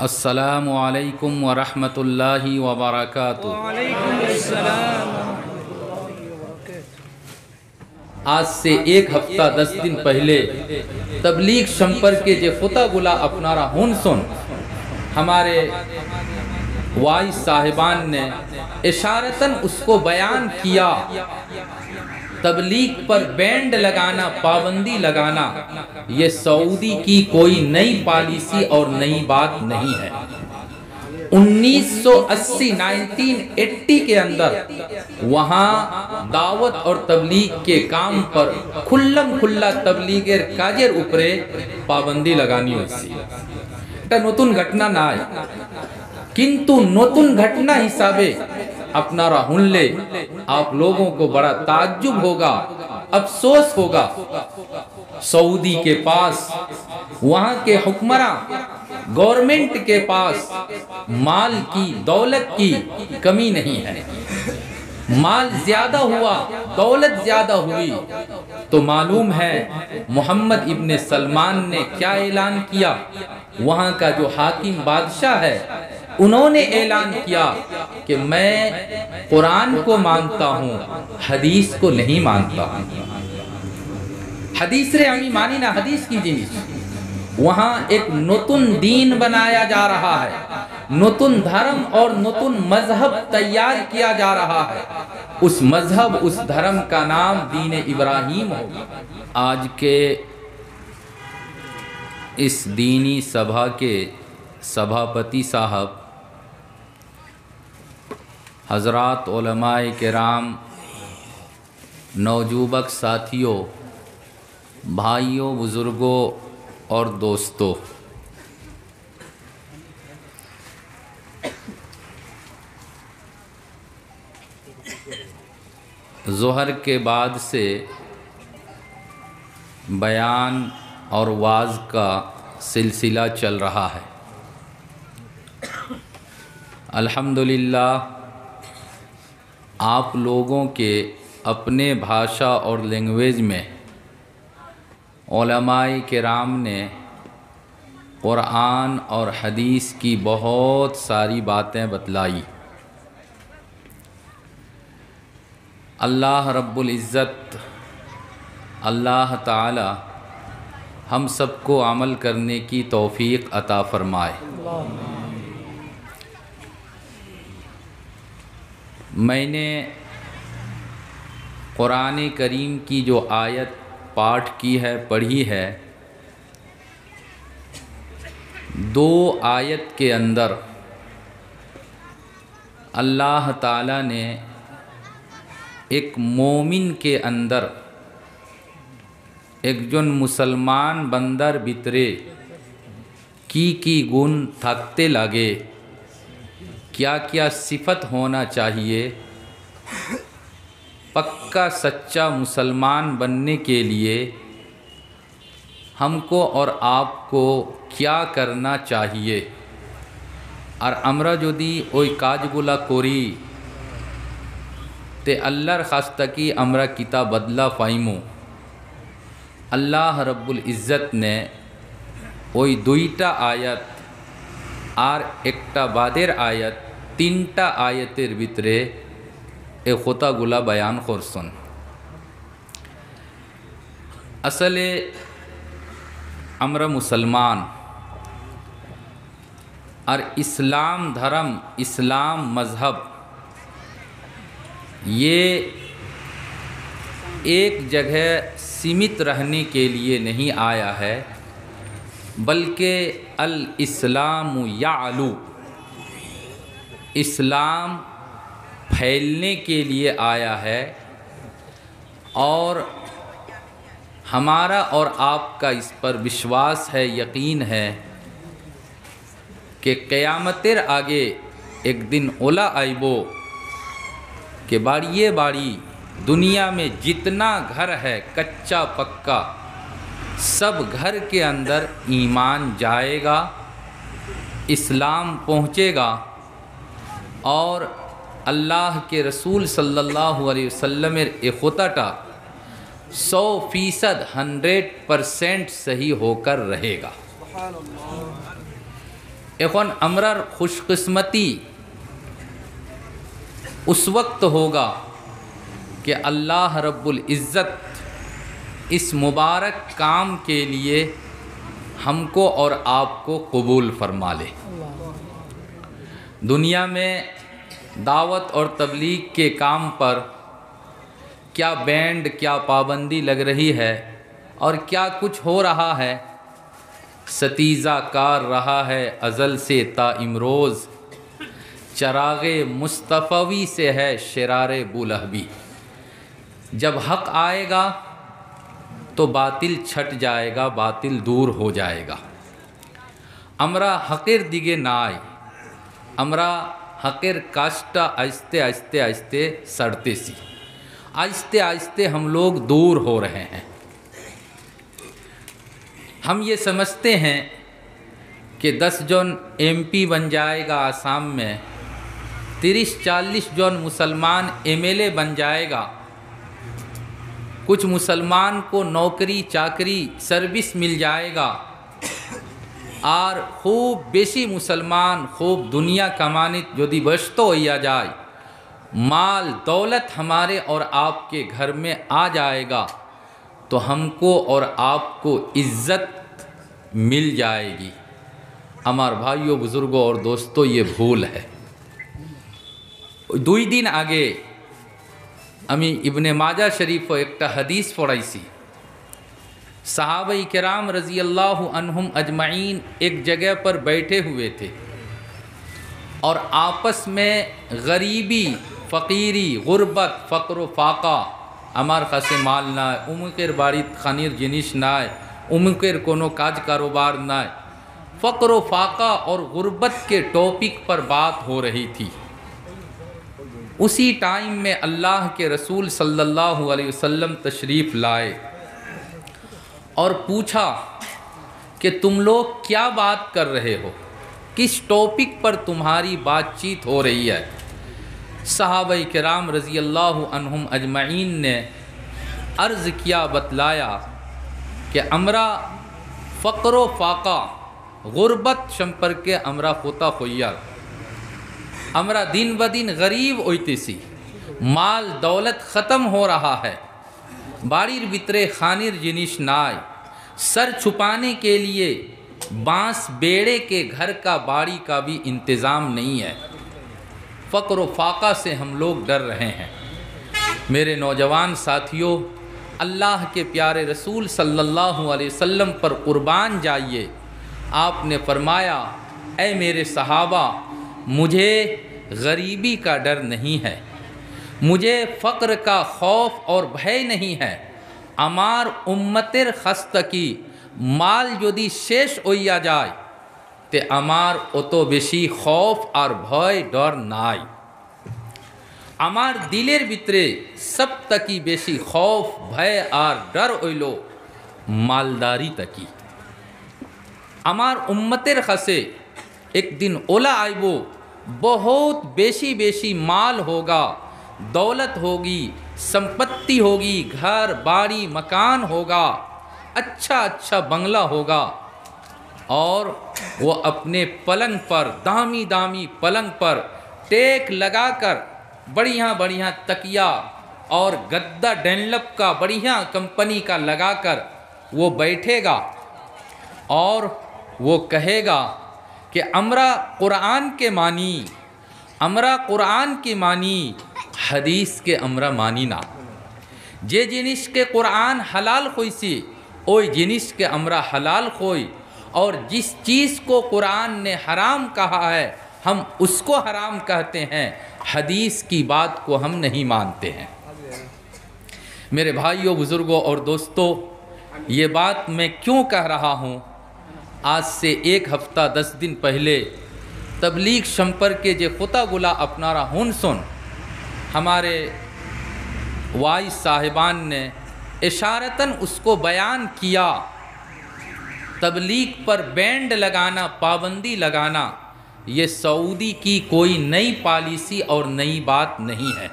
السلام علیکم ورحمۃ اللہ وبرکاتہ۔ وعلیکم السلام ورحمۃ اللہ وبرکاتہ۔ آج سے ایک ہفتہ 10 دن پہلے تبلیغ شمپر کے جے خطا گلا اپنارا ہون سن ہمارے وائس صاحبان نے اشارتاً اس کو بیان کیا، تبلیغ پر بینڈ لگانا، پابندی لگانا یہ سعودی کی کوئی نئی پالیسی اور نئی بات نہیں ہے۔ 1980 کے اندر وہاں دعوت اور تبلیغ کے کام پر کھلم کھلا تبلیغের কাজের উপরে পাবন্দি লাগানি হয়েছে। এটা নতুন ঘটনা নয়, কিন্তু নতুন ঘটনা হিসাবে अपनारा हुनले आप लोगों को बड़ा ताज्जुब होगा, अफसोस होगा। सऊदी के पास, वहाँ के हुक्मरान गवर्नमेंट के पास माल की, दौलत की कमी नहीं है। माल ज्यादा हुआ, दौलत ज्यादा हुई तो मालूम है मोहम्मद इब्न सलमान ने क्या ऐलान किया। वहाँ का जो हाकिम बादशाह है उन्होंने ऐलान किया कि मैं कुरान को मानता हूँ, हदीस को नहीं मानता हूँ। हदीस रे हमें मानी ना, हदीस की जिनिस। वहाँ एक नतून दीन बनाया जा रहा है, नतून धर्म और नतून मजहब तैयार किया जा रहा है। उस मजहब, उस धर्म का नाम दीन इब्राहिम होगा। आज के इस दीनी सभा के सभापति साहब, हज़रात उलमाए किराम, नौजुबक साथियों, भाइयों, बुज़ुर्गों और दोस्तों, ज़ोहर के बाद से बयान और वाज़ का सिलसिला चल रहा है। अल्हम्दुलिल्लाह आप लोगों के अपने भाषा और लैंग्वेज में उलमाए किराम ने कुरान और हदीस की बहुत सारी बातें बतलाई। अल्लाह रब्बुल इज़्ज़त, अल्लाह ताला हम सबको अमल करने की तौफीक अता फरमाए। मैंने कुरान करीम की जो आयत पाठ की है, पढ़ी है, 2 आयत के अंदर अल्लाह ताला ने एक मोमिन के अंदर, एक जन मुसलमान बंदर भितरे की गुण थकते लगे, क्या क्या सिफत होना चाहिए, पक्का सच्चा मुसलमान बनने के लिए हमको और आपको क्या करना चाहिए। और আমরা যদি ওই কাজগুলা করি তে আল্লাহর খাস্তাকি আমরা কিতা বদলা পাইমু। আল্লাহ রব্বুল ইজ্জত ने ওই 2টা আয়াত আর একটা বাদের আয়াত, 3টা আয়াতের ভিতরে এই খোতাগুলা বয়ান করছেন। আসলে আমরা মুসলমান, और इस्लाम धर्म, इस्लाम मज़हब ये एक जगह सीमित रहने के लिए नहीं आया है, बल्कि अल इस्लाम यालू, इस्लाम फैलने के लिए आया है। और हमारा और आपका इस पर विश्वास है, यकीन है कि क़यामतेर आगे एक दिन ओला आइबो कि बाड़िए बाड़ी दुनिया में जितना घर है कच्चा पक्का, सब घर के अंदर ईमान जाएगा, इस्लाम पहुँचेगा और अल्लाह के रसूल सल्लल्लाहु अलैहि वसल्लम खुताटा 100% सही होकर रहेगा। এখন আমরার खुशकिस्मती उस वक्त होगा कि अल्लाह रब्बुल इज़्ज़त इस मुबारक काम के लिए हमको और आपको कबूल फरमा ले। दुनिया में दावत और तबलीग के काम पर क्या बैंड, क्या पाबंदी लग रही है और क्या कुछ हो रहा है। सतीज़ा कार रहा है अज़ल से ता इमरोज़, चरागे मुस्तफ़वी से है शरारे बुलहबी। जब हक़ आएगा तो बातिल छट जाएगा, बातिल दूर हो जाएगा। আমরা হকের দিকে নাই, আমরা হকের কাজটা आहिस्ते आहिस्ते आहिस्ते सड़तेছি, आहिस्ते आहिस्ते हम लोग दूर हो रहे हैं। हम ये समझते हैं कि 10 जन MP बन जाएगा आसाम में, 30-40 जन मुसलमान MLA बन जाएगा, कुछ मुसलमान को नौकरी चाकरी सर्विस मिल जाएगा और खूब बेशी मुसलमान खूब दुनिया कमाने यदि व्यस्त हो जाए, माल दौलत हमारे और आपके घर में आ जाएगा तो हमको और आपको इज़्ज़त मिल जाएगी। हमारे भाइयों बुज़ुर्गों और दोस्तों, ये भूल है। 2 दिन आगे আমি ইবনে মাজা শরীফ একটা হাদিস পড়াইছি। सहाबा किराम रज़ी अल्लाह अन्हुम अजमाइन एक जगह पर बैठे हुए थे और आपस में गरीबी, फ़कीरी, गुर्बत, फ़क्र फाका, আমার কাছে মাল নাই, উমুকের বাড়িত খানির জিনিস নাই, उमुकेर कोनो काज कारोबार নাই, फ़क्र फाका और गुर्बत के टॉपिक पर बात हो रही थी। उसी टाइम में अल्लाह के रसूल सल्लल्लाहु अलैहि वसल्लम तशरीफ़ लाए और पूछा कि तुम लोग क्या बात कर रहे हो, किस टॉपिक पर तुम्हारी बातचीत हो रही है। सहाबा किराम रज़ी अल्लाह अन्हुम अजमाइन ने अर्ज़ किया, बतलाया कि हमरा फ़क्र फाका गुर्बत सम्पर्के हमरा होता होइयार, हमरा दिन ब दिन गरीब होइतेছি, माल दौलत ख़त्म हो रहा है, बाड़ीर भितरे खानिर जिनिस नाय, सर छुपाने के लिए बांस बेड़े के घर का बाड़ी का भी इंतज़ाम नहीं है। फ़क्र फाका से हम लोग डर रहे हैं। मेरे नौजवान साथियों, अल्लाह के प्यारे रसूल सल्लल्लाहु अलैहि वसल्लम पर कुर्बान जाइए। आपने फरमाया, ऐ मेरे सहाबा, मुझे गरीबी का डर नहीं है, मुझे फ़क्र का खौफ और भय नहीं है। আমার উম্মতের খাস্তাকি মাল যদি শেষ হইয়া যায় তে আমার অত বেশি খৌফ আর ভয় ডর নাই। আমার দিলের ভিতরে সব তাকি বেশি খৌফ ভয় আর ডর হইল মালদারি তাকি। আমার উম্মতের কাছে একদিন ওলা আইব, बहुत बेशी बेशी माल होगा, दौलत होगी, संपत्ति होगी, घर बाड़ी मकान होगा, अच्छा अच्छा बंगला होगा, और वो अपने पलंग पर, दामी दामी पलंग पर टेक लगाकर बढ़िया बढ़िया तकिया और गद्दा डेनलप का बढ़िया कंपनी का लगाकर वो बैठेगा और वो कहेगा कि हमरा कुरान के मानी, हमरा कुरान की मानी, हदीस के हमरा मानी ना। जे जिनिस के कुरान हलाल खोईसी ओई जिनिस के हमरा हलाल खोई, और जिस चीज़ को कुरान ने हराम कहा है हम उसको हराम कहते हैं, हदीस की बात को हम नहीं मानते हैं। मेरे भाइयों बुज़ुर्गों और दोस्तों, ये बात मैं क्यों कह रहा हूँ। आज से 1 हफ्ता 10 दिन पहले तबलीग संपर्क के जे खुतागुला अपनारा हुन सुन हमारे वाइस साहिबान ने इशारतन उसको बयान किया। तबलीग पर बैंड लगाना, पाबंदी लगाना, ये सऊदी की कोई नई पॉलिसी और नई बात नहीं है।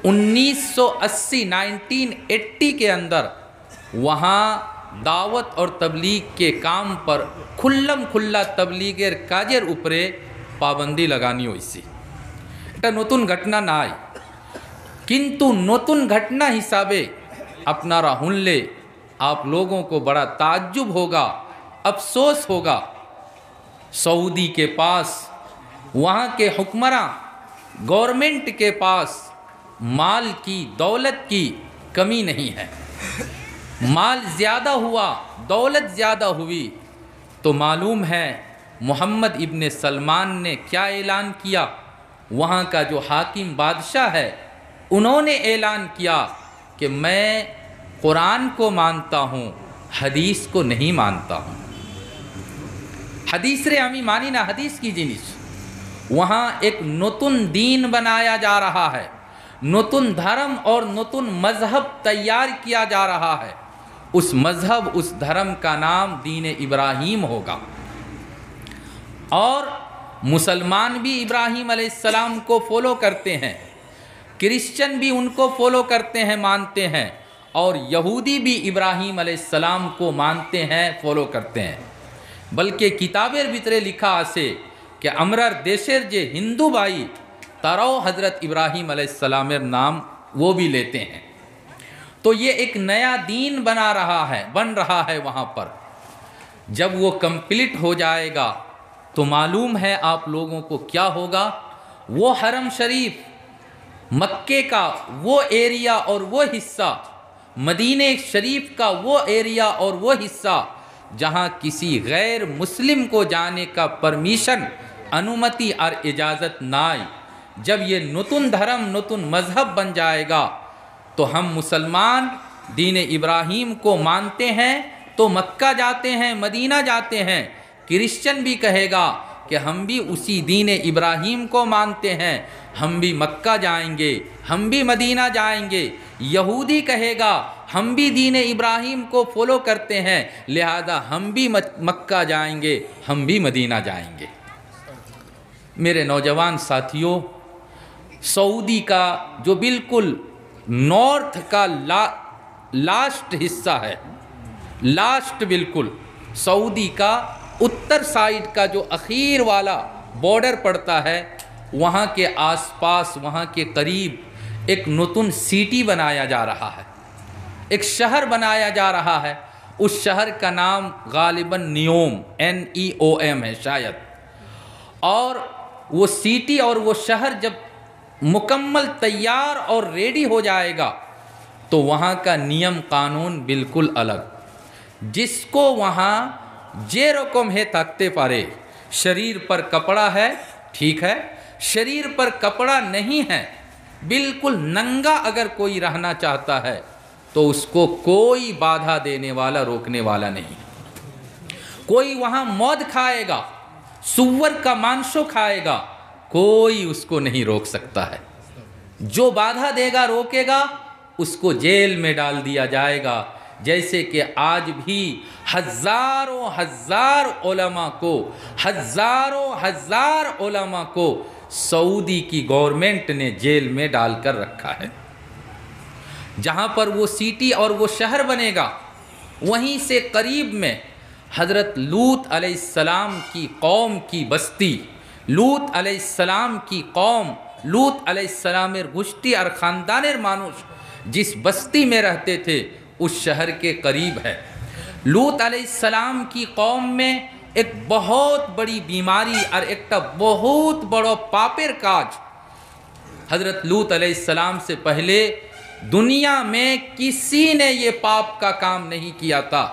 1980 1980 के अंदर वहाँ দাওয়াত और तबलीग के काम पर খুল্লাম খুল্লা তবলিগের কাজের উপরে পাবন্দি লাগানি হয়েছে। এটা নতুন ঘটনা নাই, কিন্তু নতুন घटना हिसाबे अपनारा हुनले आप लोगों को बड़ा ताज्जुब होगा, अफसोस होगा। सऊदी के पास, वहाँ के हुक्मरां, गवर्नमेंट के पास माल की, दौलत की कमी नहीं है। माल ज़्यादा हुआ, दौलत ज़्यादा हुई तो मालूम है मोहम्मद इब्न सलमान ने क्या ऐलान किया। वहाँ का जो हाकिम बादशाह है, उन्होंने ऐलान किया कि मैं कुरान को मानता हूँ, हदीस को नहीं मानता हूँ। हदीस रे आमी मानी ना, हदीस की जिनिस। वहाँ एक नतून दीन बनाया जा रहा है, नतून धर्म और नतून मजहब तैयार किया जा रहा है। उस मजहब, उस धर्म का नाम दीन इब्राहीम होगा। और मुसलमान भी इब्राहीम अलैहिस्सलाम को फॉलो करते हैं, क्रिश्चियन भी उनको फॉलो करते हैं, मानते हैं, और यहूदी भी इब्राहीम अलैहिस्सलाम को मानते हैं, फॉलो करते हैं। बल्कि किताबेर भितरे लिखा आसे कि अमरार देशेर जे हिंदू भाई ताराओ हजरत इब्राहीम अलैहिस्सलामेर नाम वो भी लेते हैं। तो ये एक नया दीन बन रहा है वहाँ पर। जब वो कंप्लीट हो जाएगा तो मालूम है आप लोगों को क्या होगा। वो हरम शरीफ, मक्के का वो एरिया और वो हिस्सा, मदीने शरीफ का वो एरिया और वो हिस्सा जहाँ किसी गैर मुस्लिम को जाने का परमिशन, अनुमति और इजाज़त ना आई। जब ये नतून धर्म, नतून मज़हब बन जाएगा तो हम मुसलमान दीन इब्राहीम को मानते हैं तो मक्का जाते हैं, मदीना जाते हैं। क्रिश्चियन भी कहेगा कि हम भी उसी दीन इब्राहीम को मानते हैं, हम भी मक्का जाएंगे, हम भी मदीना जाएंगे। यहूदी कहेगा हम भी दीन इब्राहीम को फॉलो करते हैं, लिहाजा हम भी मक्का जाएंगे, हम भी मदीना जाएंगे। मेरे नौजवान साथियों, सऊदी का जो बिल्कुल नॉर्थ का लास्ट हिस्सा है, लास्ट बिल्कुल सऊदी का उत्तर साइड का जो अखीर वाला बॉर्डर पड़ता है, वहाँ के आसपास, वहाँ के करीब एक नतून सिटी बनाया जा रहा है, एक शहर बनाया जा रहा है। उस शहर का नाम गालिबन नियोम, NEOM है शायद। और वो सिटी और वो शहर जब मुकम्मल तैयार और रेडी हो जाएगा तो वहाँ का नियम कानून बिल्कुल अलग। जिसको वहाँ जे रकम है तकते पारे, शरीर पर कपड़ा है ठीक है, शरीर पर कपड़ा नहीं है, बिल्कुल नंगा अगर कोई रहना चाहता है तो उसको कोई बाधा देने वाला, रोकने वाला नहीं। कोई वहाँ मौत खाएगा, सुअर का मांसो खाएगा, कोई उसको नहीं रोक सकता है। जो बाधा देगा, रोकेगा, उसको जेल में डाल दिया जाएगा। जैसे कि आज भी हज़ारों हज़ार उलमा को सऊदी की गवर्नमेंट ने जेल में डालकर रखा है। जहाँ पर वो सिटी और वो शहर बनेगा, वहीं से करीब में हज़रत लूत अलैहिस्सलाम की कौम की बस्ती, लूत अलैहिस्सलाम की कौम, लूत अलैहिस्सलामेर गुश्ती और ख़ानदानेर मानुष जिस बस्ती में रहते थे उस शहर के करीब है। लूत अलैहिस्सलाम की कौम में एक बहुत बड़ी बीमारी और एक बहुत बड़ो पापेर काज हज़रत लूत अलैहिस्सलाम से पहले दुनिया में किसी ने ये पाप का काम नहीं किया था।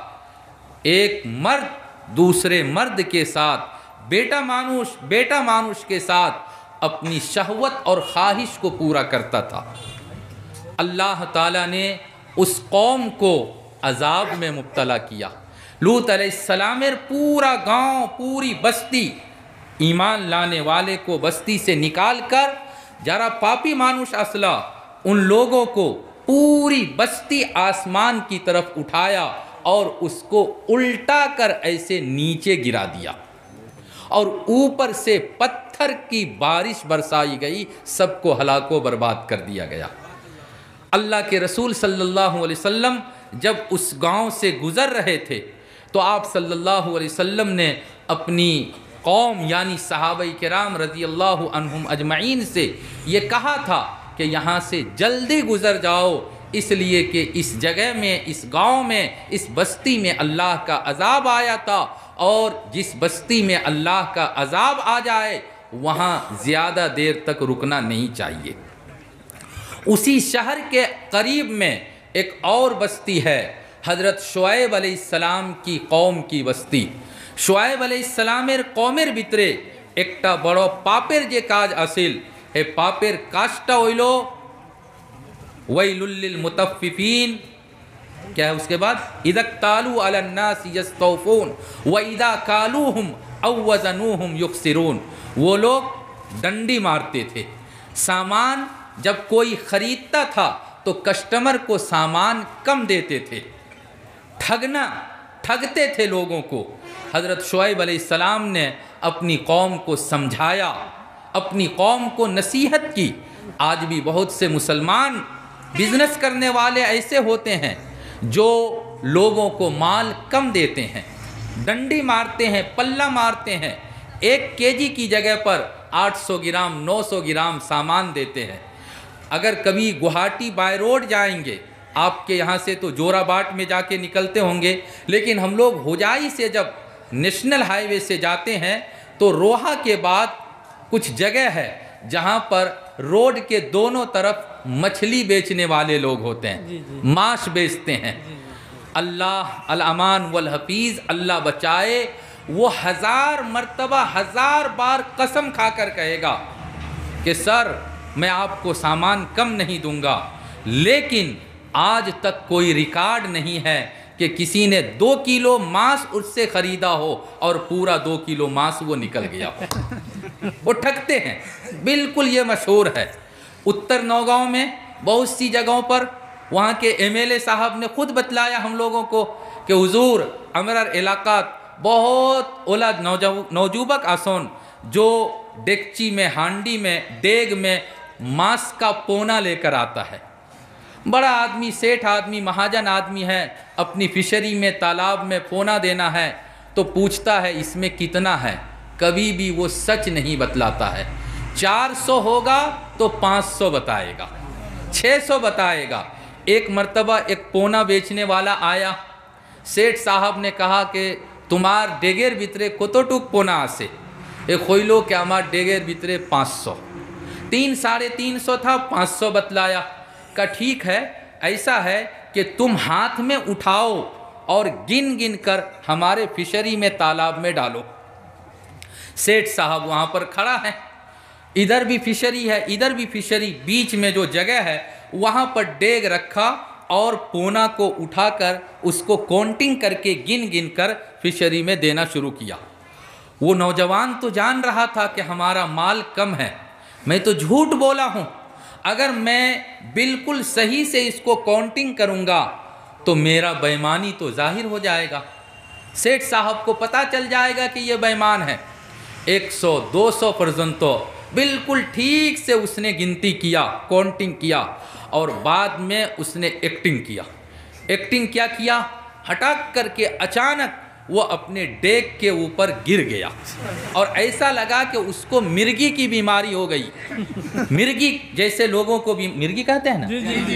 एक मर्द दूसरे मर्द के साथ, बेटा मानुष के साथ अपनी शहवत और ख्वाहिश को पूरा करता था। अल्लाह ताला ने उस कौम को अजाब में मुब्तला किया। लूत अलैहिस्सलामेर पूरा गांव, पूरी बस्ती ईमान लाने वाले को बस्ती से निकाल कर जरा पापी मानुष असला उन लोगों को पूरी बस्ती आसमान की तरफ उठाया और उसको उल्टा कर ऐसे नीचे गिरा दिया और ऊपर से पत्थर की बारिश बरसाई गई, सबको हलाको बर्बाद कर दिया गया। अल्लाह के रसूल सल्लल्लाहु अलैहि वसल्लम جب اس گاؤں سے گزر رہے تھے تو آپ صلی اللہ علیہ وسلم نے اپنی قوم یعنی صحابہ کرام رضی اللہ عنہم اجمعین سے یہ کہا تھا کہ یہاں سے جلدی گزر جاؤ، اس لیے کہ اس جگہ میں، اس گاؤں میں، اس بستی میں اللہ کا عذاب آیا تھا، اور جس بستی میں اللہ کا عذاب آ جائے وہاں زیادہ دیر تک رکنا نہیں چاہیے۔ اسی شہر کے قریب میں ایک اور بستی ہے، حضرت شعیب علیہ السلام کی قوم کی بستی۔ شعیب علیہ السلامের কওমের ভিতরে একটা বড় পাপের যে কাজ আসিল, এই পাপের কাজটা হইল ওয়াইলুল লিল মুতাফফিফিন। क्या है उसके बाद? इज़ा तालू अलन नास यस्तौफून व इज़ा कालूहुम औ वज़नूहुम युखसिरून। वो लोग डंडी मारते थे, सामान जब कोई ख़रीदता था तो कस्टमर को सामान कम देते थे, ठगते थे लोगों को। हज़रत शुएब अलैहिस्सलाम ने अपनी कौम को समझाया, अपनी कौम को नसीहत की। आज भी बहुत से मुसलमान बिज़नेस करने वाले ऐसे होते हैं जो लोगों को माल कम देते हैं, डंडी मारते हैं, पल्ला मारते हैं, 1 केजी की जगह पर 800 ग्राम 900 ग्राम सामान देते हैं। अगर कभी गुवाहाटी बाय रोड जाएंगे, आपके यहाँ से तो जोराबाट में जाके निकलते होंगे, लेकिन हम लोग होजाई से जब नेशनल हाईवे से जाते हैं तो रोहा के बाद कुछ जगह है जहाँ पर रोड के दोनों तरफ मछली बेचने वाले लोग होते हैं, मांस बेचते हैं। अल्लाह अल अमान वल हफीज़, अल्लाह बचाए। वो 1000 मर्तबा 1000 बार कसम खाकर कहेगा कि सर मैं आपको सामान कम नहीं दूंगा, लेकिन आज तक कोई रिकॉर्ड नहीं है कि किसी ने 2 किलो मांस उससे ख़रीदा हो और पूरा 2 किलो मांस वो निकल गया हो। वो ठगते हैं, बिल्कुल ये मशहूर है। उत्तर नौगांव में बहुत सी जगहों पर वहाँ के एमएलए साहब ने खुद बतलाया हम लोगों को कि हुजूर अमरर इलाकात बहुत ओला नौजुबक आसोन जो डेगची में, हांडी में, देग में मांस का पोना लेकर आता है। बड़ा आदमी, सेठ आदमी, महाजन आदमी है, अपनी फिशरी में, तालाब में पोना देना है तो पूछता है इसमें कितना है, कभी भी वो सच नहीं बतलाता है। 400 होगा तो 500 बताएगा, 600 बताएगा। एक मर्तबा एक पोना बेचने वाला आया, सेठ साहब ने कहा कि तुम्हार डेगेर भितरे कतटुक पोना आसे? एक खोइलो कि हमार डेगेर भितरे 500। 3 साढ़े 300 था, 500 बतलाया। का ठीक है, ऐसा है कि तुम हाथ में उठाओ और गिन गिन कर हमारे फिशरी में, तालाब में डालो। सेठ साहब वहाँ पर खड़ा है, इधर भी फिशरी है, इधर भी फिशरी, बीच में जो जगह है वहाँ पर डेग रखा और पोना को उठाकर उसको काउंटिंग करके गिन गिन कर फिशरी में देना शुरू किया। वो नौजवान तो जान रहा था कि हमारा माल कम है, मैं तो झूठ बोला हूँ, अगर मैं बिल्कुल सही से इसको काउंटिंग करूँगा तो मेरा बेईमानी तो जाहिर हो जाएगा, सेठ साहब को पता चल जाएगा कि ये बेईमान है। 100-200 पर्यंत तो बिल्कुल ठीक से उसने गिनती किया, काउंटिंग किया, और बाद में उसने एक्टिंग किया। एक्टिंग क्या किया? हटाक करके अचानक वो अपने डेग के ऊपर गिर गया और ऐसा लगा कि उसको मिर्गी की बीमारी हो गई। मिर्गी जैसे लोगों को भी मिर्गी कहते हैं ना,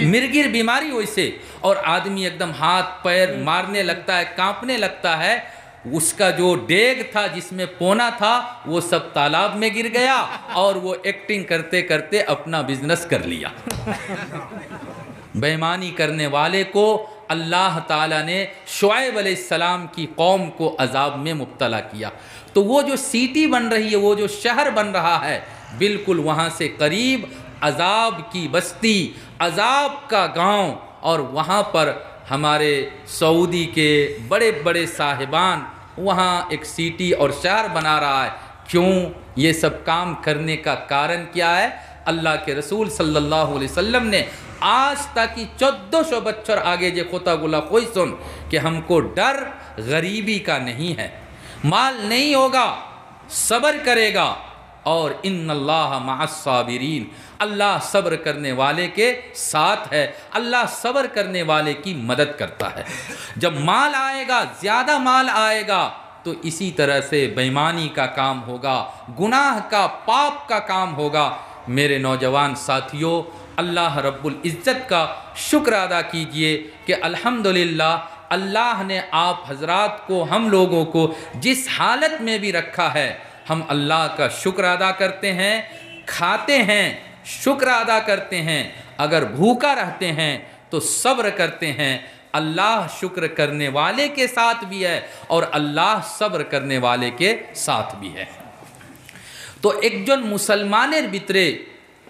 मिर्गी बीमारी वैसे, और आदमी एकदम हाथ पैर मारने लगता है, कांपने लगता है। उसका जो डेग था जिसमें पोना था वो सब तालाब में गिर गया और वो एक्टिंग करते करते अपना बिजनेस कर लिया। बेईमानी करने वाले को अल्लाह ताला ने शुएब अलैहिस्सलाम की कौम को अजाब में मुब्तला किया। तो वो जो सिटी बन रही है, वो जो शहर बन रहा है, बिल्कुल वहाँ से करीब अजाब की बस्ती, अजाब का गांव, और वहाँ पर हमारे सऊदी के बड़े बड़े साहिबान वहाँ एक सिटी और शहर बना रहा है। क्यों? ये सब काम करने का कारण क्या है? अल्लाह के रसूल सल्लल्लाहु अलैहि वसल्लम ने आज तक 1400 बच्चर आगे जे खोता गुला कोई सुन कि हमको डर गरीबी का नहीं है, माल नहीं होगा, सब्र करेगा, اور ان اللہ مع الصابرین، اللہ صبر کرنے والے کے ساتھ ہے، اللہ صبر کرنے والے کی مدد کرتا ہے۔ جب مال آئے گا، زیادہ مال آئے گا، تو اسی طرح سے بے ایمانی کا کام ہوگا، گناہ کا، پاپ کا کام ہوگا۔ میرے نوجوان ساتھیوں، اللہ رب العزت کا شکر ادا کیجئے کہ الحمدللہ اللہ نے آپ حضرات کو، ہم لوگوں کو جس حالت میں بھی رکھا ہے، ہم اللہ کا شکر ادا کرتے ہیں، کھاتے ہیں، شکر ادا کرتے ہیں، اگر بھوکا رہتے ہیں تو صبر کرتے ہیں۔ اللہ شکر کرنے والے کے ساتھ بھی ہے اور اللہ صبر کرنے والے کے ساتھ بھی ہے۔ تو ایک جن مسلمانের ভিতরে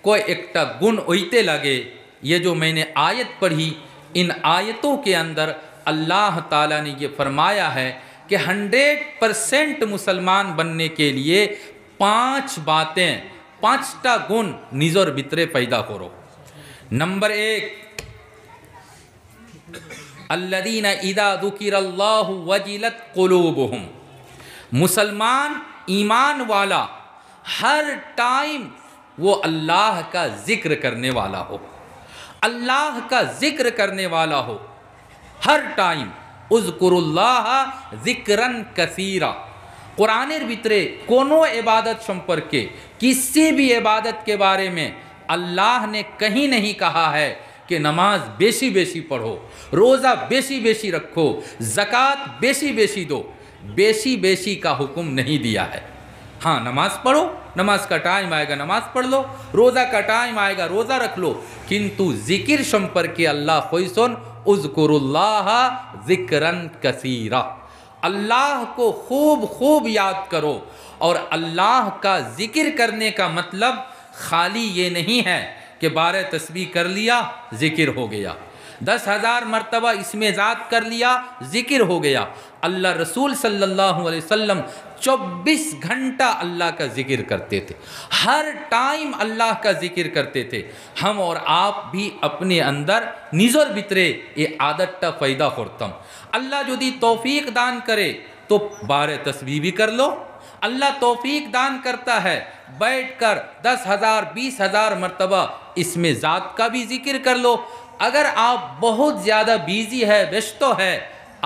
کوئی ایکٹا گن ہوইতে لگے، یہ جو میں نے آیت پڑھی، ان آیتوں کے اندر اللہ تعالیٰ نے یہ فرمایا ہے کہ 100% مسلمان بننے کے لیے 5 باتیں، 5টা গুণ নিজের ভিতরে पैदा করো۔ نمبر 1، الذین اذا ذکر اللہ وجلت قلوبہم، مسلمان ایمان والا ہر ٹائم وہ اللہ کا ذکر کرنے والا ہو، اللہ کا ذکر کرنے والا ہو ہر ٹائم۔ اذکر اللہ ذکرن کثیرا، قرآنের ভিতরে কোনো عبادت সম্পর্কে، کسی بھی عبادت کے بارے میں اللہ نے کہیں نہیں کہا ہے کہ نماز بیشی بیشی پڑھو، روزہ بیشی بیشی رکھو، زکوٰۃ بیشی بیشی دو، بیشی بیشی کا حکم نہیں دیا ہے۔ ہاں نماز پڑھو، نماز کا ٹائم آئے گا نماز پڑھ لو، روزہ کا ٹائم آئے گا روزہ رکھ لو، کنتو ذکر সম্পর্কে اللہ خویسن اذکر اللہ ذکرن کثیرا، اللہ کو خوب خوب یاد کرو۔ اور اللہ کا ذکر کرنے کا مطلب خالی یہ نہیں ہے کہ 12 تسبیح کر لیا ذکر ہو گیا، 10,000 مرتبہ اس میں ذات کر لیا ذکر ہو گیا۔ اللہ رسول صلی اللہ علیہ وسلم 24 گھنٹہ اللہ کا ذکر کرتے تھے، ہر ٹائم اللہ کا ذکر کرتے تھے۔ ہم اور آپ بھی اپنے اندر নিজের ভিতরে এই عادتটা पैदा করতাম। اللہ যদি توفیق دان کرے تو 12 تسبیح بھی کر لو، اللہ توفیق دان کرتا ہے بیٹھ کر 10,000 20,000 مرتبہ اس میں ذات کا بھی ذکر کر لو۔ اگر آپ بہت زیادہ بیزی ہے، ویست ہے،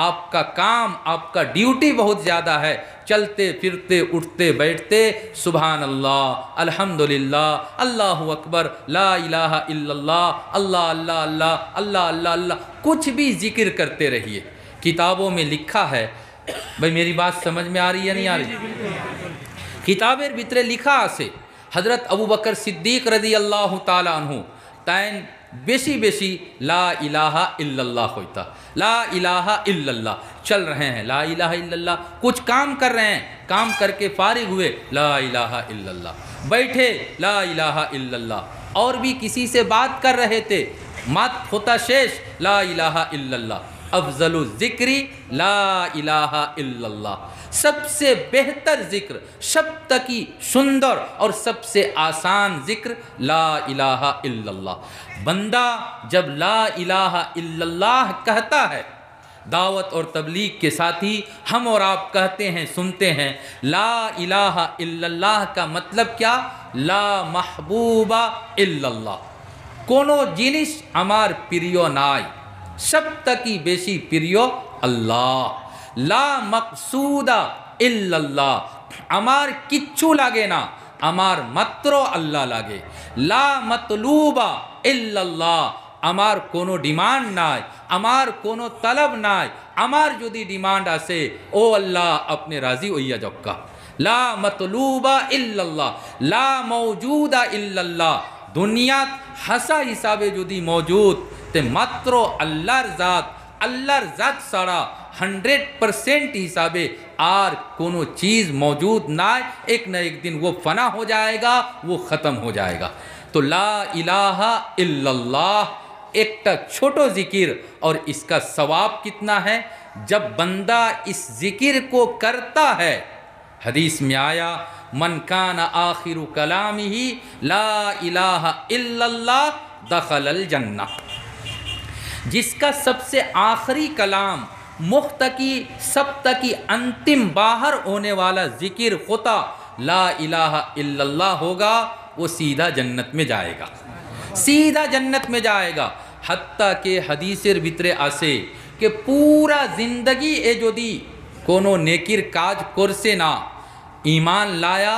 آپ کا کام، آپ کا ڈیوٹی بہت زیادہ ہے، چلتے پھرتے اٹھتے بیٹھتے سبحان اللہ، الحمدللہ، اللہ اکبر، لا الہ الا اللہ، اللہ اللہ اللہ، اللہ اللہ اللہ، کچھ بھی ذکر کرتے رہیے۔ کتابوں میں لکھا ہے، بھئی میری بات سمجھ میں آ رہی ہے نہیں آ رہی؟ کتابের ভিতরে লিখা আছে হযরত আবু বকর সিদ্দিক রাদিয়াল্লাহু তাআলা আনহু তাইন বেশি বেশি লা ইলাহা ইল্লাল্লাহ ہوتا، لا الہ الا اللہ، چل رہے ہیں لا الہ الا اللہ، کچھ کام کر رہے ہیں، کام کر کے فارغ ہوئے لا الہ الا اللہ، بیٹھے لا الہ الا اللہ، اور بھی کسی سے بات کر رہے تھے، مات ہوتا شیش لا الہ الا اللہ، افضل الذکر لا الہ الا اللہ، سب سے بہتر ذکر، سب تکی سندر اور سب سے آسان ذکر لا الہ الا اللہ۔ بندہ جب لا الہ الا اللہ کہتا ہے، دعوت اور تبلیغ کے ساتھی ہم اور آپ کہتے ہیں، سنتے ہیں، لا الہ الا اللہ کا مطلب کیا؟ لا محبوب الا اللہ، কোনো জিনিস আমার প্রিয় নাই, সব থেকে বেশি প্রিয় আল্লাহ। লা মাকসুদা ইল্লাল্লাহ, আমার কিচ্ছু লাগে না, আমার মাত্র আল্লাহ লাগে। লা মাতলুবা ইল্লাল্লাহ, আমার কোনো ডিমান্ড নাই, আমার কোনো তলব নাই, আমার যদি ডিমান্ড আসে ও আল্লাহ আপনি রাজি হইয়া যাক্কা। লা মাতলুবা ইল্লাল্লাহ, লা মওজুদা ইল্লাল্লাহ, দুনিয়াত হাসা হিসাবে যদি মওজুদ তে মাত্র আল্লাহর জাত ছাড়া 100% হিসাবে আর কোনো چیز موجود نہ، ایک نہ ایک دن وہ فنا ہو جائے گا، وہ ختم ہو جائے گا۔ تو لا الہ الا اللہ ایک چھوٹو ذکر، اور اس کا ثواب کتنا ہے جب بندہ اس ذکر کو کرتا ہے۔ حدیث میں آیا من کان آخر کلامہ لا الہ الا اللہ دخل الجنہ، جس کا سب سے آخری کلام مخت کی سب تک انتم باہر ہونے والا ذکر ہوتا لا الہ الا اللہ ہوگا وہ سیدھا جنت میں جائے گا، سیدھا جنت میں جائے گا۔ حتیٰ کہ حدیثر بھیترے آسے کہ پورا زندگی اے جو دی کونو نیکیر کاج کرسے نا، ایمان لایا،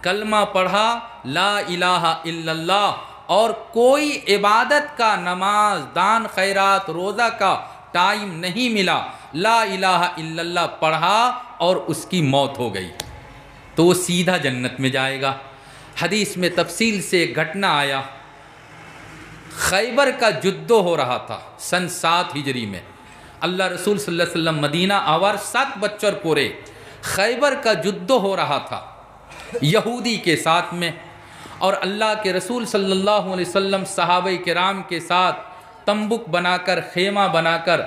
کلمہ پڑھا، لا الہ الا اللہ، اور کوئی عبادت کا، نماز، دان، خیرات، روزہ کا ٹائم نہیں ملا، لا الہ الا اللہ پڑھا اور اس کی موت ہو گئی تو وہ سیدھا جنت میں جائے گا۔ حدیث میں تفصیل سے ایک گھٹنا آیا، خیبر کا جدو ہو رہا تھا سن 7 ہجری میں، اللہ رسول صلی اللہ علیہ وسلم مدینہ آور 7 بچر پورے، خیبر کا جدو ہو رہا تھا یہودی کے ساتھ میں، اور اللہ کے رسول صلی اللہ علیہ وسلم صحابہ کرام کے ساتھ تنبوک بنا کر، خیمہ بنا کر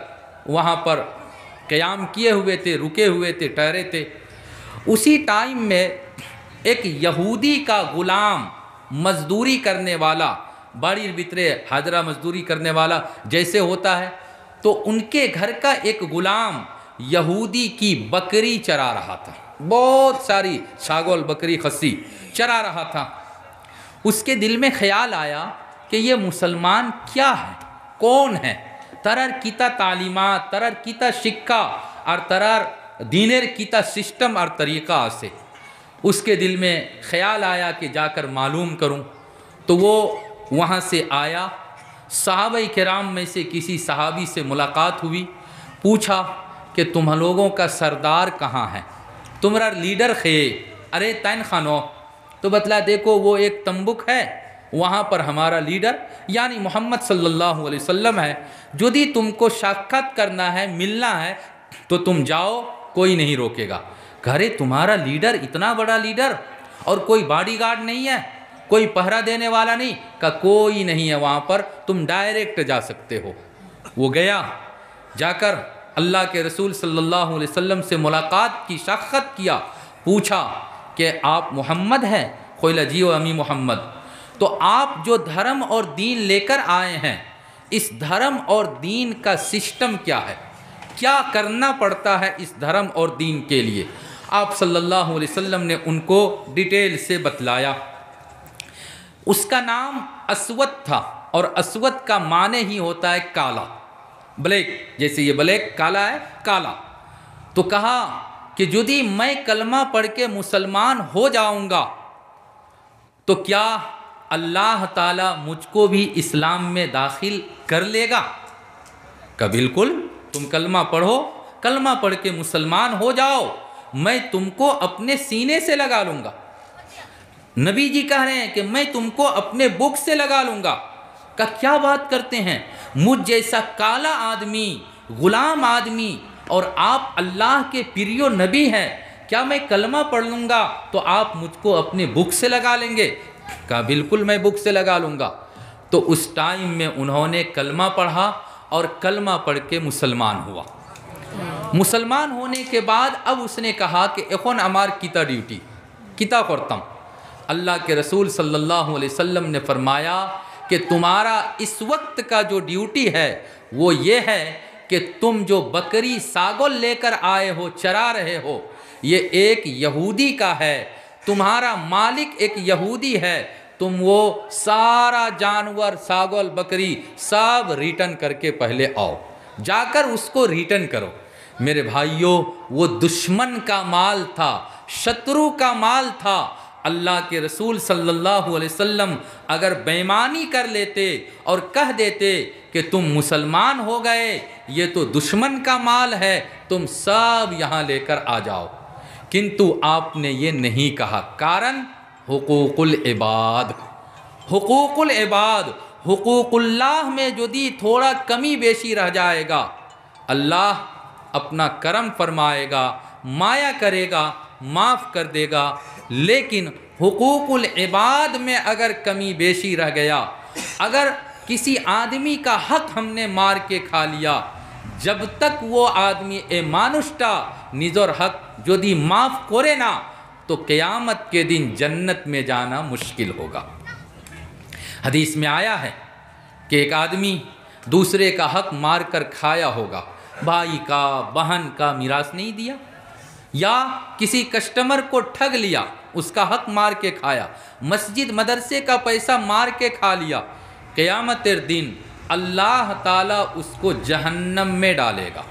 وہاں پر قیام کیے ہوئے تھے، رکے ہوئے تھے، ٹھہرے تھے۔ اسی ٹائم میں ایک یہودی کا غلام مزدوری کرنے والا، باڑی بترے حاضرہ مزدوری کرنے والا جیسے ہوتا ہے، تو ان کے گھر کا ایک غلام یہودی کی بکری چرا رہا تھا، بہت ساری چھاگول، بکری، خسی چرا رہا تھا۔ اس کے دل میں خیال آیا کہ یہ مسلمان کیا ہے، کون ہے، ترار کیتا تعلیمات، ترار کیتا شکا اور ترار دینر کیتا سسٹم اور طریقہ سے اس کے دل میں خیال آیا کہ جا کر معلوم کروں۔ تو وہ وہاں سے آیا، صحابہ کرام میں سے کسی صحابی سے ملاقات ہوئی، پوچھا کہ تم لوگوں کا سردار کہاں ہے، تمہارا لیڈر خے، ارے تین خانو، تو بتلا دیکھو وہ ایک تنبوک ہے، وہاں پر ہمارا لیڈر یعنی محمد صلی اللہ علیہ وسلم ہے، جدی تم کو ساکھات کرنا ہے، ملنا ہے تو تم جاؤ، کوئی نہیں روکے گا۔ گھرے تمہارا لیڈر، اتنا بڑا لیڈر، اور کوئی باڈی گارڈ نہیں ہے، کوئی پہرا دینے والا نہیں، کہ کوئی نہیں ہے وہاں پر، تم ڈائریکٹ جا سکتے ہو۔ وہ گیا، جا کر اللہ کے رسول صلی اللہ علیہ وسلم سے ملاقات کی، ساکھات کیا، پوچھا کہ آپ محمد ہیں؟ قولا جی و امی محمد۔ تو آپ جو دھرم اور دین لے کر آئے ہیں، اس دھرم اور دین کا سسٹم کیا ہے، کیا کرنا پڑتا ہے اس دھرم اور دین کے لیے؟ آپ صلی اللہ علیہ وسلم نے ان کو ڈیٹیل سے بتلایا۔ اس کا نام اسود تھا، اور اسود کا معنی ہی ہوتا ہے کالا، بلیک، جیسے یہ بلیک کالا ہے، کالا۔ تو کہا کہ جدی میں کلمہ پڑھ کے مسلمان ہو جاؤں گا تو کیا اللہ تعالیٰ مجھ کو بھی اسلام میں داخل کر لے گا؟ کہ بالکل، تم کلمہ پڑھو، کلمہ پڑھ کے مسلمان ہو جاؤ، میں تم کو اپنے سینے سے لگا لوں گا۔ نبی جی کہہ رہے ہیں کہ میں تم کو اپنے بک سے لگا لوں گا۔ کہ کیا بات کرتے ہیں، مجھ جیسا کالا آدمی، غلام آدمی، اور آپ اللہ کے پیریو نبی ہیں، کیا میں کلمہ پڑھ لوں گا تو آپ مجھ کو اپنے بک سے لگا لیں گے؟ کہا بالکل میں بک سے لگا لوں گا۔ تو اس ٹائم میں انہوں نے کلمہ پڑھا اور کلمہ پڑھ کے مسلمان ہوا۔ مسلمان ہونے کے بعد اب اس نے کہا کہ اخون امار کیتا ڈیوٹی کیتا کرتم۔ اللہ کے رسول صلی اللہ علیہ وسلم نے فرمایا کہ تمہارا اس وقت کا جو ڈیوٹی ہے وہ یہ ہے کہ تم جو بکری ساگل لے کر آئے ہو، چرا رہے ہو، یہ ایک یہودی کا ہے، تمہارا مالک ایک یہودی ہے، تم وہ سارا جانور، ساگل، بکری سب ریٹرن کر کے پہلے آؤ، جا کر اس کو ریٹرن کرو۔ میرے بھائیوں، وہ دشمن کا مال تھا، شترو کا مال تھا۔ اللہ کے رسول صلی اللہ علیہ وسلم اگر بے ایمانی کر لیتے اور کہہ دیتے کہ تم مسلمان ہو گئے، یہ تو دشمن کا مال ہے، تم سب یہاں لے کر آ جاؤ، کنتو آپ نے یہ نہیں کہا۔ کارن حقوق العباد، حقوق العباد، حقوق اللہ میں جدی تھوڑا کمی بیشی رہ جائے گا، اللہ اپنا کرم فرمائے گا، مایا کرے گا، معاف کر دے گا۔ لیکن حقوق العباد میں اگر کمی بیشی رہ گیا، اگر کسی آدمی کا حق ہم نے مار کے کھا لیا، جب تک وہ آدمی اے مانشتا نظر حق جدی معاف کرے نا، تو قیامت کے دن جنت میں جانا مشکل ہوگا۔ حدیث میں آیا ہے کہ ایک آدمی دوسرے کا حق مار کر کھایا ہوگا، بھائی کا، بہن کا میراث نہیں دیا، یا کسی کسٹمر کو ٹھگ لیا، اس کا حق مار کے کھایا، مسجد مدرسے کا پیسہ مار کے کھا لیا، قیامت دن اللہ تعالیٰ اس کو جہنم میں ڈالے گا،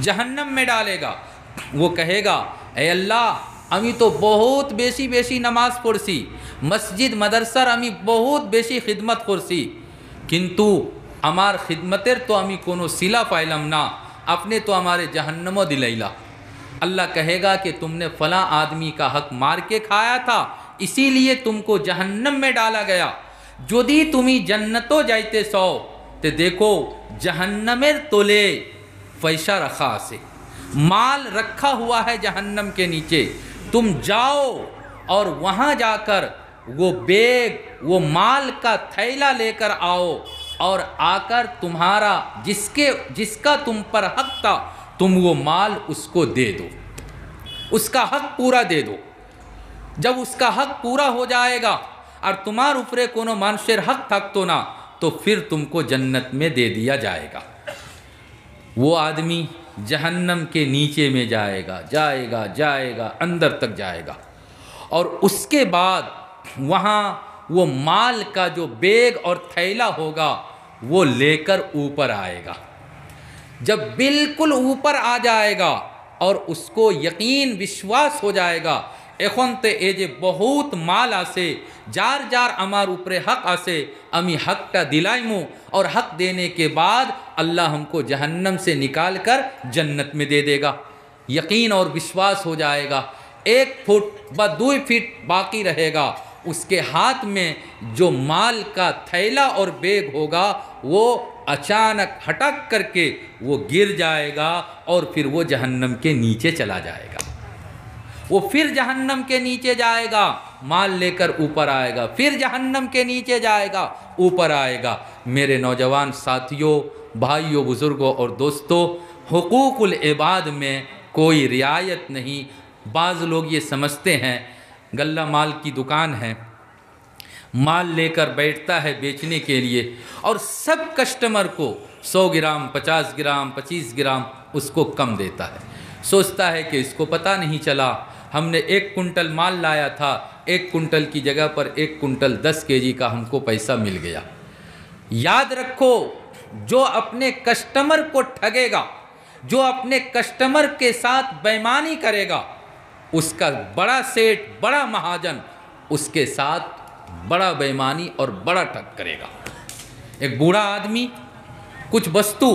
جہنم میں ڈالے گا۔ وہ کہے گا اے اللہ امی تو بہت বেশি نماز পড়ছি, মসজিদ মাদ্রাসার আমি বহুত বেশি খিদমত করছি, কিন্তু আমার খিদমতের তো আমি কোনো সিলা পাইলাম না, আপনি তো আমারে জাহান্নামও দিলাইলা। اللہ کہے گا کہ تم نے فلاں آدمی کا حق مار کے کھایا تھا اسی لیے تم کو جہنم میں ڈالا گیا، যদি তুমি জান্নাতও যাইতে চাও তে দেখো জাহান্নামের তোলে পয়সা রাখা আছে, مال رکھا ہوا ہے جہنم کے نیچے، تم جاؤ اور وہاں جا کر وہ بیگ وہ مال کا تھیلا لے کر آؤ، اور آ کر تمہارا جس کا تم پر حق تھا تم وہ مال اس کو دے دو، اس کا حق پورا دے دو۔ جب اس کا حق پورا ہو جائے گا اور تمہار اوپرے کونو مانشر حق تھکتو نا تو پھر تم کو جنت میں دے دیا جائے گا۔ وہ آدمی جہنم کے نیچے میں جائے گا اندر تک جائے گا، اور اس کے بعد وہاں وہ مال کا جو بیگ اور تھیلا ہوگا وہ لے کر اوپر آئے گا۔ جب بالکل اوپر آ جائے گا اور اس کو یقین وشواس ہو جائے گا এখন তে এই যে বহুত মাল আছে যার যার আমার উপরে হক আছে আমি হকটা দিলাইমু اور حق دینے کے بعد اللہ ہم کو جہنم سے نکال کر جنت میں دے دے گا، یقین اور وشواس ہو جائے گا۔ 1 فٹ با 2 فٹ باقی رہے گا، اس کے ہاتھ میں جو مال کا تھیلا اور بیگ ہوگا وہ اچانک ہٹک کر کے وہ گر جائے گا اور پھر وہ جہنم کے نیچے چلا جائے گا۔ وہ پھر جہنم کے نیچے جائے گا، مال لے کر اوپر آئے گا، پھر جہنم کے نیچے جائے گا، اوپر آئے گا۔ میرے نوجوان ساتھیوں، بھائیوں، بزرگوں اور دوستوں، حقوق العباد میں کوئی رعایت نہیں۔ بعض لوگ یہ سمجھتے ہیں غلہ مال کی دکان ہے، مال لے کر بیٹھتا ہے بیچنے کے لیے اور سب کسٹمر کو 100 گرام 50 گرام 25 گرام اس کو کم دیتا ہے، سوچتا ہے کہ اس کو پتہ نہیں چلا ہم نے 1 کنٹل مال لایا تھا، 1 کنٹل کی جگہ پر 1 کنٹل 10 kg کا ہم کو پیسہ مل گیا۔ یاد رکھو جو اپنے کسٹمر کو ٹھگے گا، جو اپنے کسٹمر کے ساتھ بےایمانی کرے گا، اس کا بڑا سیٹ بڑا مہاجن اس کے ساتھ بڑا بےایمانی اور بڑا ٹھگ کرے گا۔ ایک بوڑھا آدمی کچھ وستو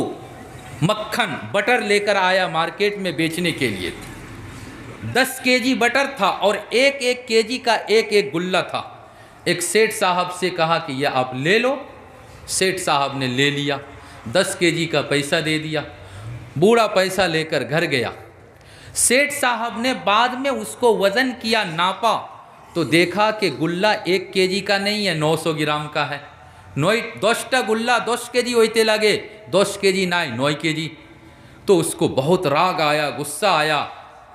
مکھن بٹر لے کر آیا مارکیٹ میں بیچنے کے لیے، 10 kg بٹر تھا اور 1 kg کا ایک گلہ تھا۔ ایک سیٹ صاحب سے کہا کہ یہ آپ لے لو، سیٹ صاحب نے لے لیا، 10 kg کا پیسہ دے دیا، بوڑھا پیسہ لے کر گھر گیا۔ سیٹ صاحب نے بعد میں اس کو وزن کیا، ناپا تو دیکھا کہ گلہ 1 kg کا نہیں ہے، 900 گرام کا ہے۔ 10টা গুল্লা 10 কেজি হইতে লাগে, 10 কেজি নাই 9 কেজি। تو اس کو بہت راگ آیا، غصہ آیا،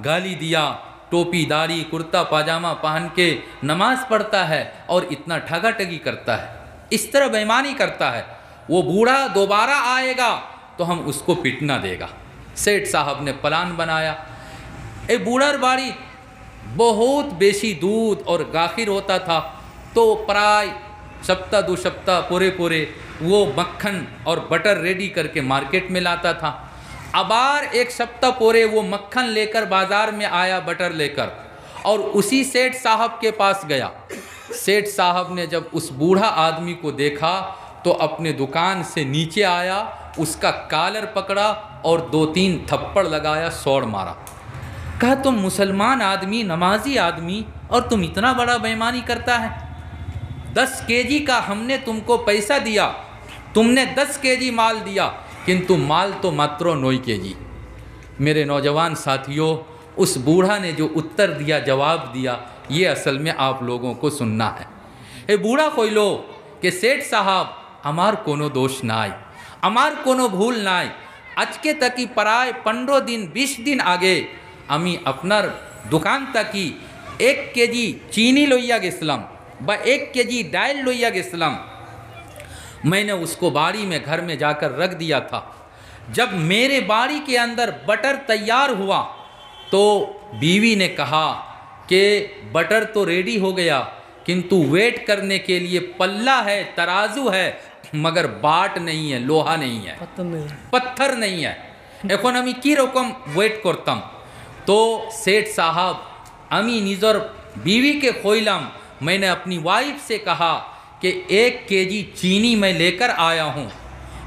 گالی دیا، ٹوپی داڑھی کرتا پاجامہ پہن کے نماز پڑھتا ہے اور اتنا ٹھگا ٹگی کرتا ہے، اس طرح بےایمانی کرتا ہے، وہ بوڑھا دوبارہ آئے گا تو ہم اس کو پٹنا دے گا۔ سیٹ صاحب نے پلان بنایا، اے بوڑھر باری بہت بیشی دودھ اور گاخیر ہوتا تھا تو پرائے سپتہ 2 سپتہ پورے وہ مکھن اور بٹر ریڈی کر کے مارکیٹ میں لاتا تھا۔ ابار 1 سپتہ پورے وہ مکھن لے کر بازار میں آیا بٹر لے کر اور اسی سیٹ صاحب کے پاس گیا۔ سیٹ صاحب نے جب اس بوڑھا آدمی کو دیکھا تو اپنے دکان سے نیچے آیا، اس کا کالر پکڑا اور 2-3 تھپڑ لگایا، سوڑ مارا۔ کہا تم مسلمان آدمی، نمازی آدمی، اور تم اتنا بڑا بےایمانی کرتا ہے؟ 10 kg کا ہم نے تم کو پیسہ دیا، تم نے 10 kg مال دیا، کنتو مال تو ماتر 9 kg۔ میرے نوجوان ساتھیوں، اس بوڑھا نے جو اتر دیا، جواب دیا، یہ اصل میں آپ لوگوں کو سننا ہے۔ اے بوڑھا কইলো کہ سیٹ صاحب আমার কোনো দোষ নাই, আমার কোনো ভুল নাই, আজকে তাকি প্রায় 15 দিন 20 দিন আগে আমি আপনার দোকান তাকি 1 kg চিনি লইয়া গেছিলাম বা 1 kg ডাল লইয়া গেছিলাম, میں نے اس کو باڑی میں گھر میں جا کر رکھ دیا تھا۔ جب میرے باڑی کے اندر بٹر تیار ہوا تو بیوی نے کہا کہ بٹر تو ریڈی ہو گیا کنتو ویٹ کرنے کے لیے پلہ ہے، ترازو ہے، مگر باٹ نہیں ہے، لوہا نہیں ہے، پتھر نہیں ہے، এখন আমি কি রকম ওয়েট করতাম। তো सेठ साहब আমি নিজের बीवी के खोइलाम, मैंने अपनी वाइफ से कहा कि 1 केजी चीनी मैं लेकर आया हूँ,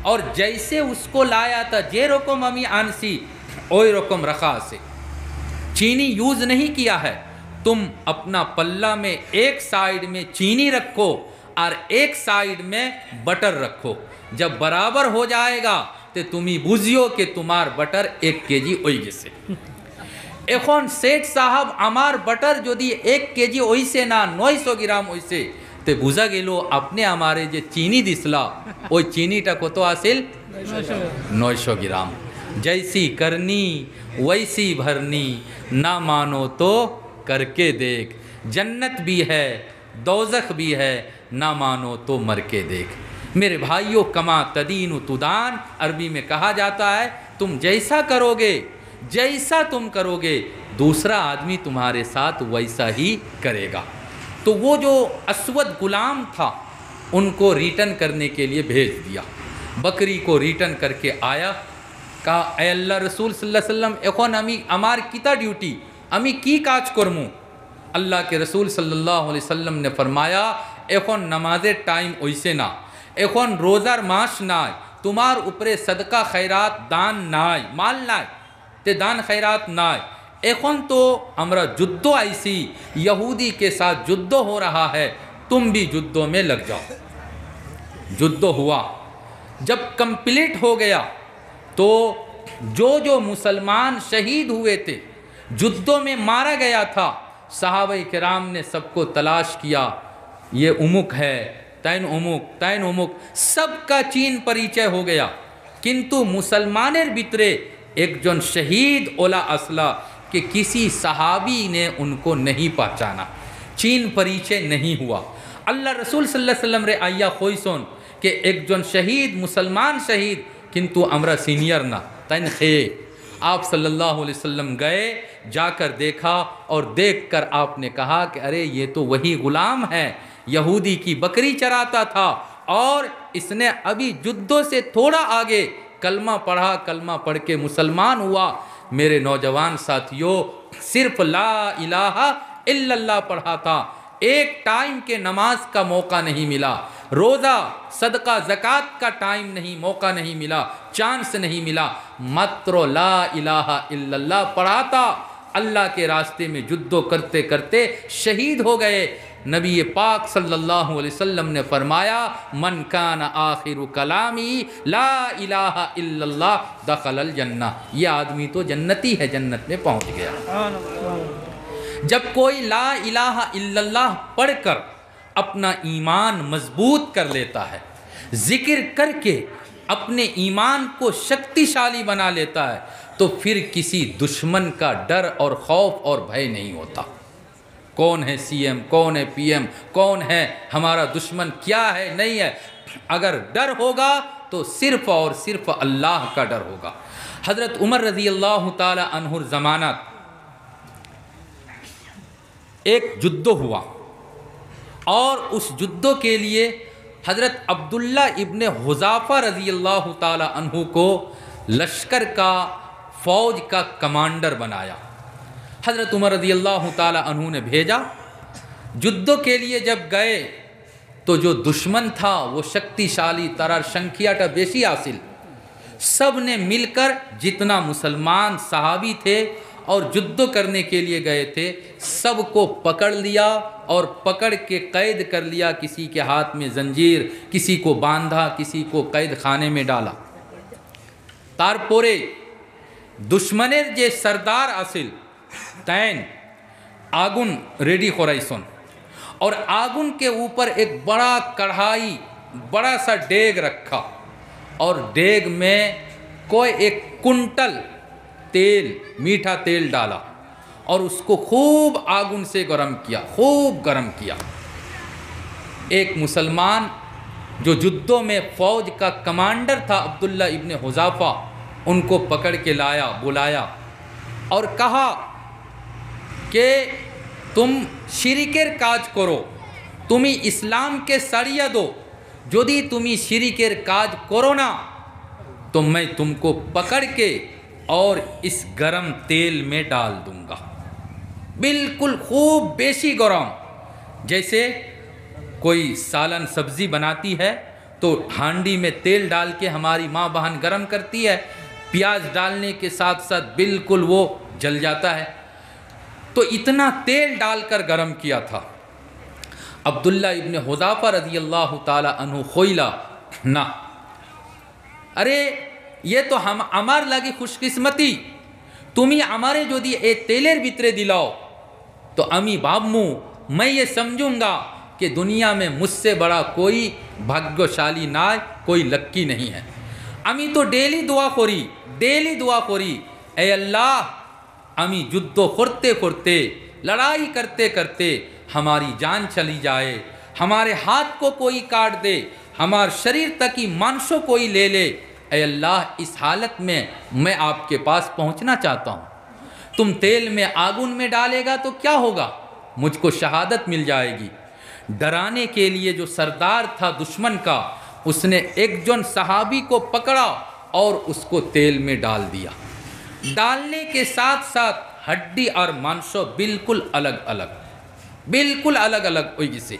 और जैसे उसको लाया था जे रकम আমি আনছি ওই রকম रखा से, चीनी यूज़ नहीं किया है, तुम अपना पल्ला में एक साइड में चीनी रखो और एक साइड में बटर रखो, जब बराबर हो जाएगा तो तुम्हें बुझियो कि तुम्हार बटर 1 केजी ওই গেছে। এখন सेठ साहब আমার बटर যদি 1 কেজি ওইছে না 900 গ্রাম হইছে, তে বুঝা গেল আপনি আমারে যে চিনি দিছলা ওই চিনিটা কত আসিল 900 গ্রাম। जैसी करनी वैसी भरनी, ना मानो तो करके देख, जन्नत भी है दोज़ख भी है, ना मानो तो मर के देख। मेरे भाइयों, कमा तदीन तुदान अरबी में कहा जाता है, तुम जैसा करोगे, जैसा तुम करोगे, दूसरा आदमी तुम्हारे साथ वैसा ही करेगा। तो वो जो असवद गुलाम था उनको रिटर्न करने के लिए भेज दिया, बकरी को रिटर्न करके आया, कहा ए अल्लाह रसूल सल्लल्लाहु अलैहि वसल्लम এখন আমি আমার কিতা ডিউটি, আমি কি কাজ করবো। अल्लाह के रसूल सल्लल्लाहु अलैहि वसल्लम ने फरमाया এখন নামাজের টাইম হইছে না, এখন রোজার মাস নাই, তোমার উপরে সদকা খৈরাত দান নাই, মাল নাই, তে দান খৈরাত নাই, এখন তো আমরা যুদ্ধ আইছি, यहूदी के साथ युद्ध हो रहा है, तुम भी युद्धों में लग जाओ। युद्ध हुआ, जब कंप्लीट हो गया तो जो मुसलमान शहीद हुए थे, युद्धों में मारा गया था, सहाबा किराम ने सबको तलाश किया, ये उमुक है, तैन उमुक, सबका चीन परिचय हो गया, किंतु मुसलमानेर भितरे एक जन शहीद ओला असला कि किसी सहाबी ने उनको नहीं पहचाना, चीन परिचय नहीं हुआ। अल्लाह रसूल सल्लल्लाहु अलैहि वसल्लम रे आया खोइसन कि एक जन शहीद मुसलमान शहीद किंतु हमरा सीनियर ना तैन खे। आप सल्लल्लाहु अलैहि वसल्लम गए, जाकर देखा और देखकर आपने कहा कि अरे ये तो वही गुलाम है, यहूदी की बकरी चराता था और इसने अभी युद्धों से थोड़ा आगे कलमा पढ़ा, कलमा पढ़ के मुसलमान हुआ। मेरे नौजवान साथियों, सिर्फ ला इलाहा इल्लल्लाह पढ़ा था, एक टाइम के नमाज का मौका नहीं मिला, रोज़ा सदका ज़कात का टाइम नहीं, मौका नहीं मिला, चांस नहीं मिला, मात्र ला इलाहा इल्लल्लाह पढ़ा था। अल्लाह के रास्ते में युद्ध करते करते शहीद हो गए। नबी पाक सल्लल्लाहु अलैहि वसल्लम ने फरमाया, मन कान आखिरु कलामी ला इलाहा इल्लल्लाह दखलल जन्ना, ये आदमी तो जन्नती है, जन्नत में पहुंच गया। जब कोई ला इलाहा इल्लल्लाह पढ़कर अपना ईमान मजबूत कर लेता है, जिक्र करके अपने ईमान को शक्तिशाली बना लेता है, तो फिर किसी दुश्मन का डर और खौफ और भय नहीं होता। कौन है सीएम, कौन है पीएम, कौन है हमारा दुश्मन, क्या है नहीं है, अगर डर होगा तो सिर्फ और सिर्फ अल्लाह का डर होगा। हज़रत उमर रज़ी अल्लाह ताला अन्हु ज़माना एक युद्ध हुआ और उस युद्ध के लिए हज़रत अब्दुल्ला इब्ने हुज़ाफ़ा रज़ी अल्लाह ताला अन्हु को लश्कर का फ़ौज का कमांडर बनाया। हज़रत उमर रज़ी अल्लाह ताला अन्हु ने भेजा। युद्ध के लिए जब गए तो जो दुश्मन था वो शक्तिशाली, तार संख्याटा बेशी हासिल, सब ने मिलकर जितना मुसलमान सहाबी थे और युद्ध करने के लिए गए थे, सबको पकड़ लिया और पकड़ के कैद कर लिया, किसी के हाथ में जंजीर, किसी को बांधा, किसी को कैद खाने में डाला। तारपोरे दुश्मनेर जे सरदार आसिल तैन आगुन रेडी कराइसन और आगुन के ऊपर एक बड़ा कढ़ाई, बड़ा सा डेग रखा और डेग में कोई 1 कुंटल तेल, मीठा तेल डाला और उसको खूब आगुन से गर्म किया, खूब गर्म किया। एक मुसलमान जो युद्धों में फ़ौज का कमांडर था अब्दुल्ला इब्ने हुज़ाफ़ा, उनको पकड़ के लाया, बुलाया और कहा कि तुम শিরিকের কাজ করো, তুমি ইসলামকে সারিয়ে দো, যদি তুমি শিরিকের কাজ করো না तो मैं तुमको पकड़ के और इस गरम तेल में डाल दूंगा। बिल्कुल खूब बेशी गरम, जैसे कोई सालन सब्जी बनाती है तो हांडी में तेल डाल के हमारी माँ बहन गरम करती है, प्याज डालने के साथ साथ बिल्कुल वो जल जाता है। तो इतना तेल डालकर गरम किया था। अब्दुल्ला इब्न हुज़ाफ़ा रज़ियल्लाहु ताला अन्हु खोइला ना, अरे ये तो हम আমার লাগি খুশকিসমতি, তুমি আমারে যদি এই তেলের ভিতরে দিলাও तो আমি बाबमू मैं ये समझूंगा कि दुनिया में मुझसे बड़ा कोई भाग्यशाली ना, कोई लक्की नहीं है। আমি তো ডেইলি দোয়া করি এ আল্লাহ, আমি যুদ্ধ করতে করতে लड़ाई करते करते हमारी जान चली जाए, हमारे हाथ को कोई काट दे, हमारे शरीर तक की मांसों कोई ले ले, ऐ अल्लाह इस हालत में मैं आपके पास पहुंचना चाहता हूं। तुम तेल में आगुन में डालेगा तो क्या होगा, मुझको शहादत मिल जाएगी। डराने के लिए जो सरदार था दुश्मन का, उसने एक जन सहाबी को पकड़ा और उसको तेल में डाल दिया। डालने के साथ साथ हड्डी और मांसों बिल्कुल अलग अलग हुई से।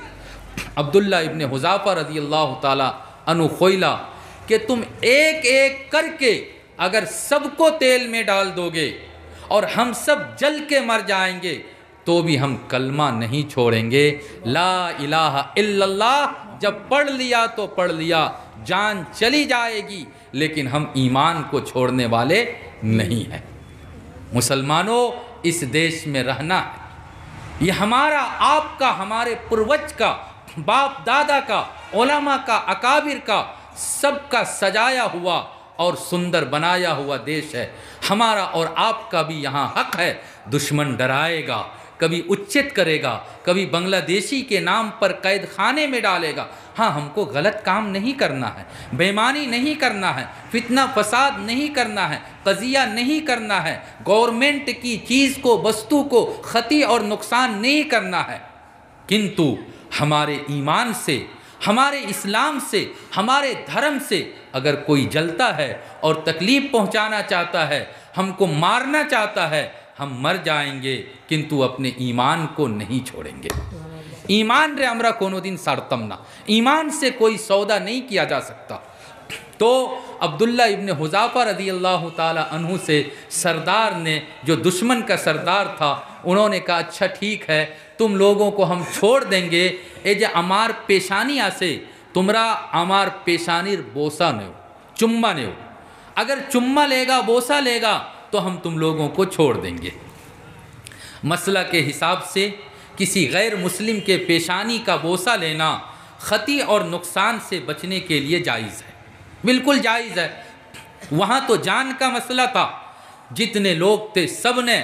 अब्दुल्ला इब्न हुज़ाफ़ा रज़ियल्लाहु ताला अन्हु खोइला कि तुम एक एक करके अगर सबको तेल में डाल दोगे और हम सब जल के मर जाएंगे तो भी हम कलमा नहीं छोड़ेंगे। ला इलाहा इल्लल्लाह जब पढ़ लिया तो पढ़ लिया, जान चली जाएगी, लेकिन हम ईमान को छोड़ने वाले नहीं हैं। मुसलमानों, इस देश में रहना है, ये हमारा आपका, हमारे पूर्वज का, बाप दादा का, उलमा का, अकाबिर का, सबका सजाया हुआ और सुंदर बनाया हुआ देश है। हमारा और आपका भी यहाँ हक है। दुश्मन डराएगा, कभी उच्चित करेगा, कभी बांग्लादेशी के नाम पर कैद खाने में डालेगा। हाँ, हमको गलत काम नहीं करना है, बेईमानी नहीं करना है, फितना फसाद नहीं करना है, कज़िया नहीं करना है, गवर्नमेंट की चीज़ को, वस्तु को क्षति और नुकसान नहीं करना है। किंतु हमारे ईमान से, हमारे इस्लाम से, हमारे धर्म से अगर कोई जलता है और तकलीफ़ पहुंचाना चाहता है, हमको मारना चाहता है, हम मर जाएंगे, किंतु अपने ईमान को नहीं छोड़ेंगे। ईमान रे हमरा कोनो दिन सारतम ना, ईमान से कोई सौदा नहीं किया जा सकता। तो अब्दुल्ला इब्न हुज़ाफ़ा रज़ियल्लाहु ताला अन्हु से सरदार ने, जो दुश्मन का सरदार था, उन्होंने कहा अच्छा ठीक है, तुम लोगों को हम छोड़ देंगे, ए जे अमार पेशानी आसे तुमरा अमार पेशानीर बोसा ने हो, चुम्मा ने हो, अगर चुम्मा लेगा, बोसा लेगा तो हम तुम लोगों को छोड़ देंगे। मसला के हिसाब से किसी गैर मुस्लिम के पेशानी का बोसा लेना खती और नुकसान से बचने के लिए जायज़ है, बिल्कुल जायज़ है। वहाँ तो जान का मसला था, जितने लोग थे सब ने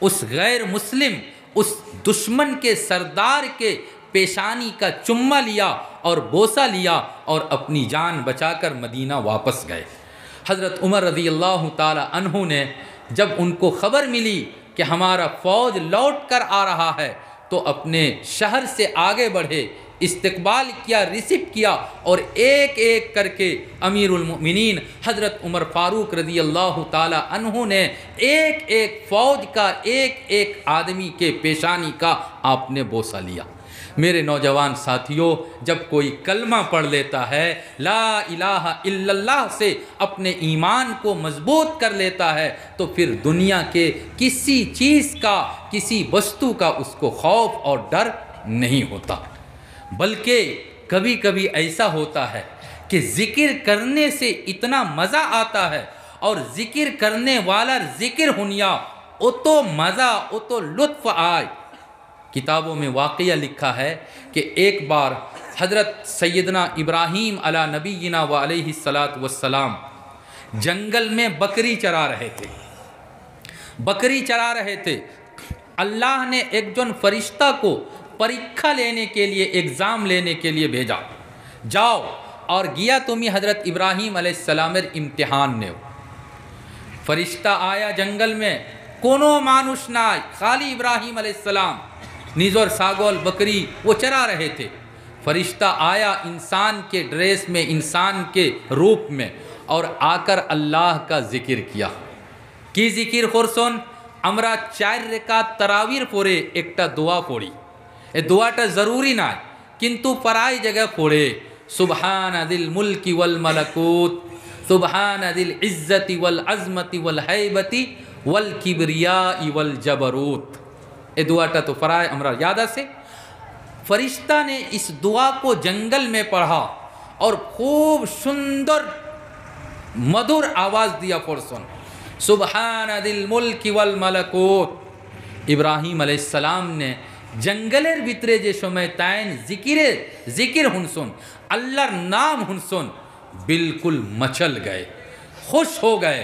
उस गैर मुस्लिम, उस दुश्मन के सरदार के पेशानी का चुम्मा लिया और बोसा लिया और अपनी जान बचाकर मदीना वापस गए। हज़रत उमर रज़ियल्लाहु ताला अन्हु ने जब उनको ख़बर मिली कि हमारा फ़ौज लौट कर आ रहा है, तो अपने शहर से आगे बढ़े, इस्तकबाल किया, रिसीव किया और एक एक करके अमीरुल मोमिनीन हज़रत उमर फ़ारूक रज़ियल्लाहु ताला अन्हु ने एक एक फ़ौज का, एक एक आदमी के पेशानी का आपने बोसा लिया। मेरे नौजवान साथियों, जब कोई कलमा पढ़ लेता है, ला इलाहा इल्लल्लाह से अपने ईमान को मजबूत कर लेता है, तो फिर दुनिया के किसी चीज़ का, किसी वस्तु का उसको खौफ और डर नहीं होता। बल्कि कभी कभी ऐसा होता है कि ज़िक्र करने से इतना मज़ा आता है, और ज़िक्र करने वाला ज़िक्र हुनिया वो तो मज़ा, वो तो लुत्फ़ आए। किताबों में वाक़या लिखा है कि एक बार हज़रत सैयदना इब्राहीम अला नबीना व अलैहि सलात वस्सलाम जंगल में बकरी चरा रहे थे। अल्लाह ने एक जन फरिश्ता को परीक्षा लेने के लिए, एग्ज़ाम लेने के लिए भेजा, जाओ और गया तुम्हें हज़रत इब्राहीम अलैहिस्सलामेर इम्तिहान ने। फरिश्ता आया जंगल में, कोनो मानुष नाय, खाली इब्राहीम अलैहिस्सलाम। निजर सागौल बकरी वो चरा रहे थे। फरिश्ता आया इंसान के ड्रेस में, इंसान के रूप में, और आकर अल्लाह का जिक्र किया। কি জিকির করছন? আমরা 4 রেকাত তারাবির পরে একটা দোয়া পড়ি। এই দোয়াটা জরুরি না, কিন্তু প্রায় জায়গা পড়ে সুবহানাদিল মুলকি ওয়াল মালাকুত, সুবহানাদিল ইজ্জতি ওয়াল আজমতি ওয়াল হাইবতি ওয়াল কিবরিয়াই ওয়াল জাবরুত। এই दुआটা तो प्राय हमरा याद আছে। फरिश्ता ने इस दुआ को जंगल में पढ़ा और खूब सुंदर मधुर आवाज दिया फरसन, सुबहानादिल मुल्की वल मलकुत। इब्राहिम अलैहिस्सलाम ने जंगलेर भितरे जे समय तायन जिकिर हुनसुन, अल्लाहर नाम हुनसुन, बिल्कुल मचल गए, खुश हो गए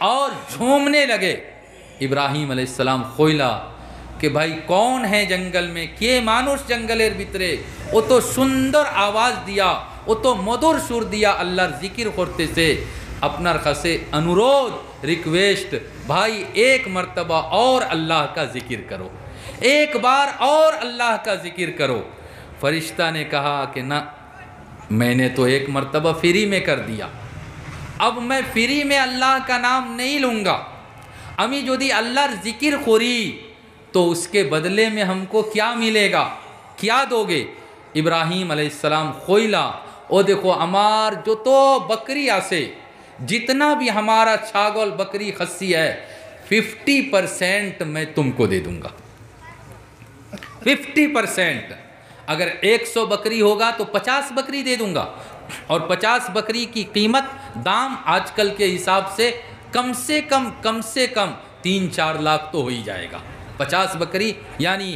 और झूमने लगे। इब्राहिम अलैहिस्सलाम खोइला कि भाई कौन है जंगल में, के मानुष जंगलेर भितरे, वो तो सुंदर आवाज़ दिया, वो तो मधुर सुर दिया अल्लाहर जिकिर करते से। अपनार खासे अनुरोध, रिक्वेस्ट, भाई एक मर्तबा और अल्लाह का जिक्र करो, एक बार और अल्लाह का जिक्र करो। फरिश्ता ने कहा कि ना, मैंने तो एक मर्तबा फ्री में कर दिया, अब मैं फ्री में अल्लाह का नाम नहीं लूँगा। अमी यदि अल्लाहर जिक्र करी तो उसके बदले में हमको क्या मिलेगा, क्या दोगे? इब्राहिम अलैहिस्सलाम खोइला, ओ देखो हमार जो तो बकरी आसे, जितना भी हमारा छागल बकरी खस्सी है 50% मैं तुमको दे दूंगा। 50%। अगर 100 बकरी होगा तो 50 बकरी दे दूंगा, और 50 बकरी की कीमत दाम आजकल के हिसाब से कम से कम 3-4 लाख तो हो ही जाएगा। 50 बकरी यानी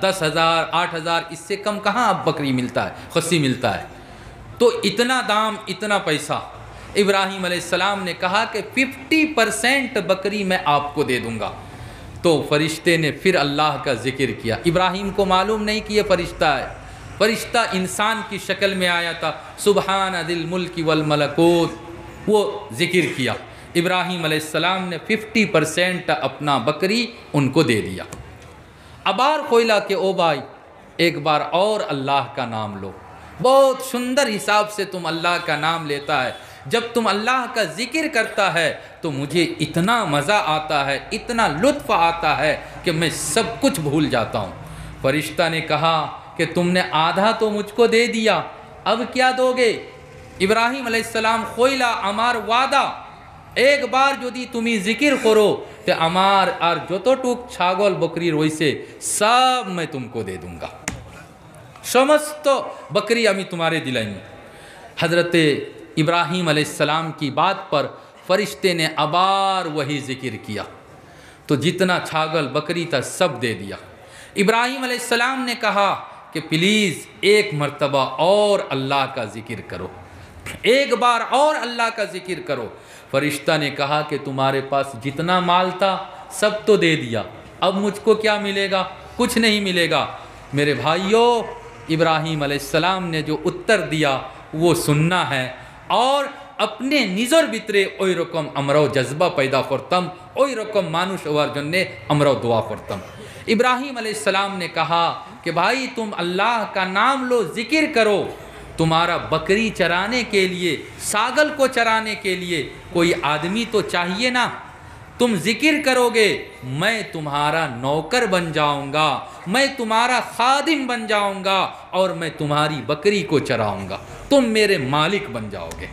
10,000 8,000, इससे कम कहाँ अब बकरी मिलता है, खस्सी मिलता है। तो इतना दाम, इतना पैसा। इब्राहिम अलैहिस्सलाम ने कहा कि 50% बकरी मैं आपको दे दूंगा। तो फरिश्ते ने फिर अल्लाह का जिक्र किया। इब्राहिम को मालूम नहीं कि ये फरिश्ता है, फरिश्ता इंसान की शक्ल में आया था। सुबहानदिल मुल्की वल मलकूत, वो जिक्र किया। इब्राहिम अलैहिस्सलाम ने 50% अपना बकरी उनको दे दिया। अबार खोइला के ओ भाई एक बार और अल्लाह का नाम लो। बहुत सुंदर हिसाब से तुम अल्लाह का नाम लेता है। जब तुम अल्लाह का जिक्र करता है तो मुझे इतना मज़ा आता है, इतना लुत्फ़ आता है कि मैं सब कुछ भूल जाता हूँ। फरिश्ता ने कहा कि तुमने आधा तो मुझको दे दिया, अब क्या दोगे? इब्राहिम अलैहिस्सलाम खोइला, अमार वादा, एक बार यदि तुमी जिक्र करो तो अमार और যতটুক ছাগল बकरी রইছে सब मैं तुमको दे दूंगा, समस्त बकरी अमी तुम्हारे दिलाई। हज़रत इब्राहिम अलैहिस्सलाम की बात पर फरिश्ते ने अबार वही जिक्र किया, तो जितना छागल बकरी था सब दे दिया। इब्राहिम अलैहिस्सलाम ने कहा कि प्लीज़ एक मर्तबा और अल्लाह का जिक्र करो, एक बार और अल्लाह का जिक्र करो। फरिश्ता ने कहा कि तुम्हारे पास जितना माल था सब तो दे दिया, अब मुझको क्या मिलेगा? कुछ नहीं मिलेगा। मेरे भाइयों, इब्राहिम अलैहिस्सलाम ने जो उत्तर दिया वो सुनना है, और अपने निजर भितरे ओई रकम আমরাও जज्बा पैदा करतम, ओई रकम मानुष हওয়ার জন্যে আমরাও दुआ करतम। इब्राहिम अलैहिस्सलाम ने कहा कि भाई तुम अल्लाह का नाम लो, जिक्र करो। तुम्हारा बकरी चराने के लिए, सागल को चराने के लिए कोई आदमी तो चाहिए ना। तुम जिक्र करोगे, मैं तुम्हारा नौकर बन जाऊंगा, मैं तुम्हारा खादिम बन जाऊंगा, और मैं तुम्हारी बकरी को चराऊंगा, तुम मेरे मालिक बन जाओगे।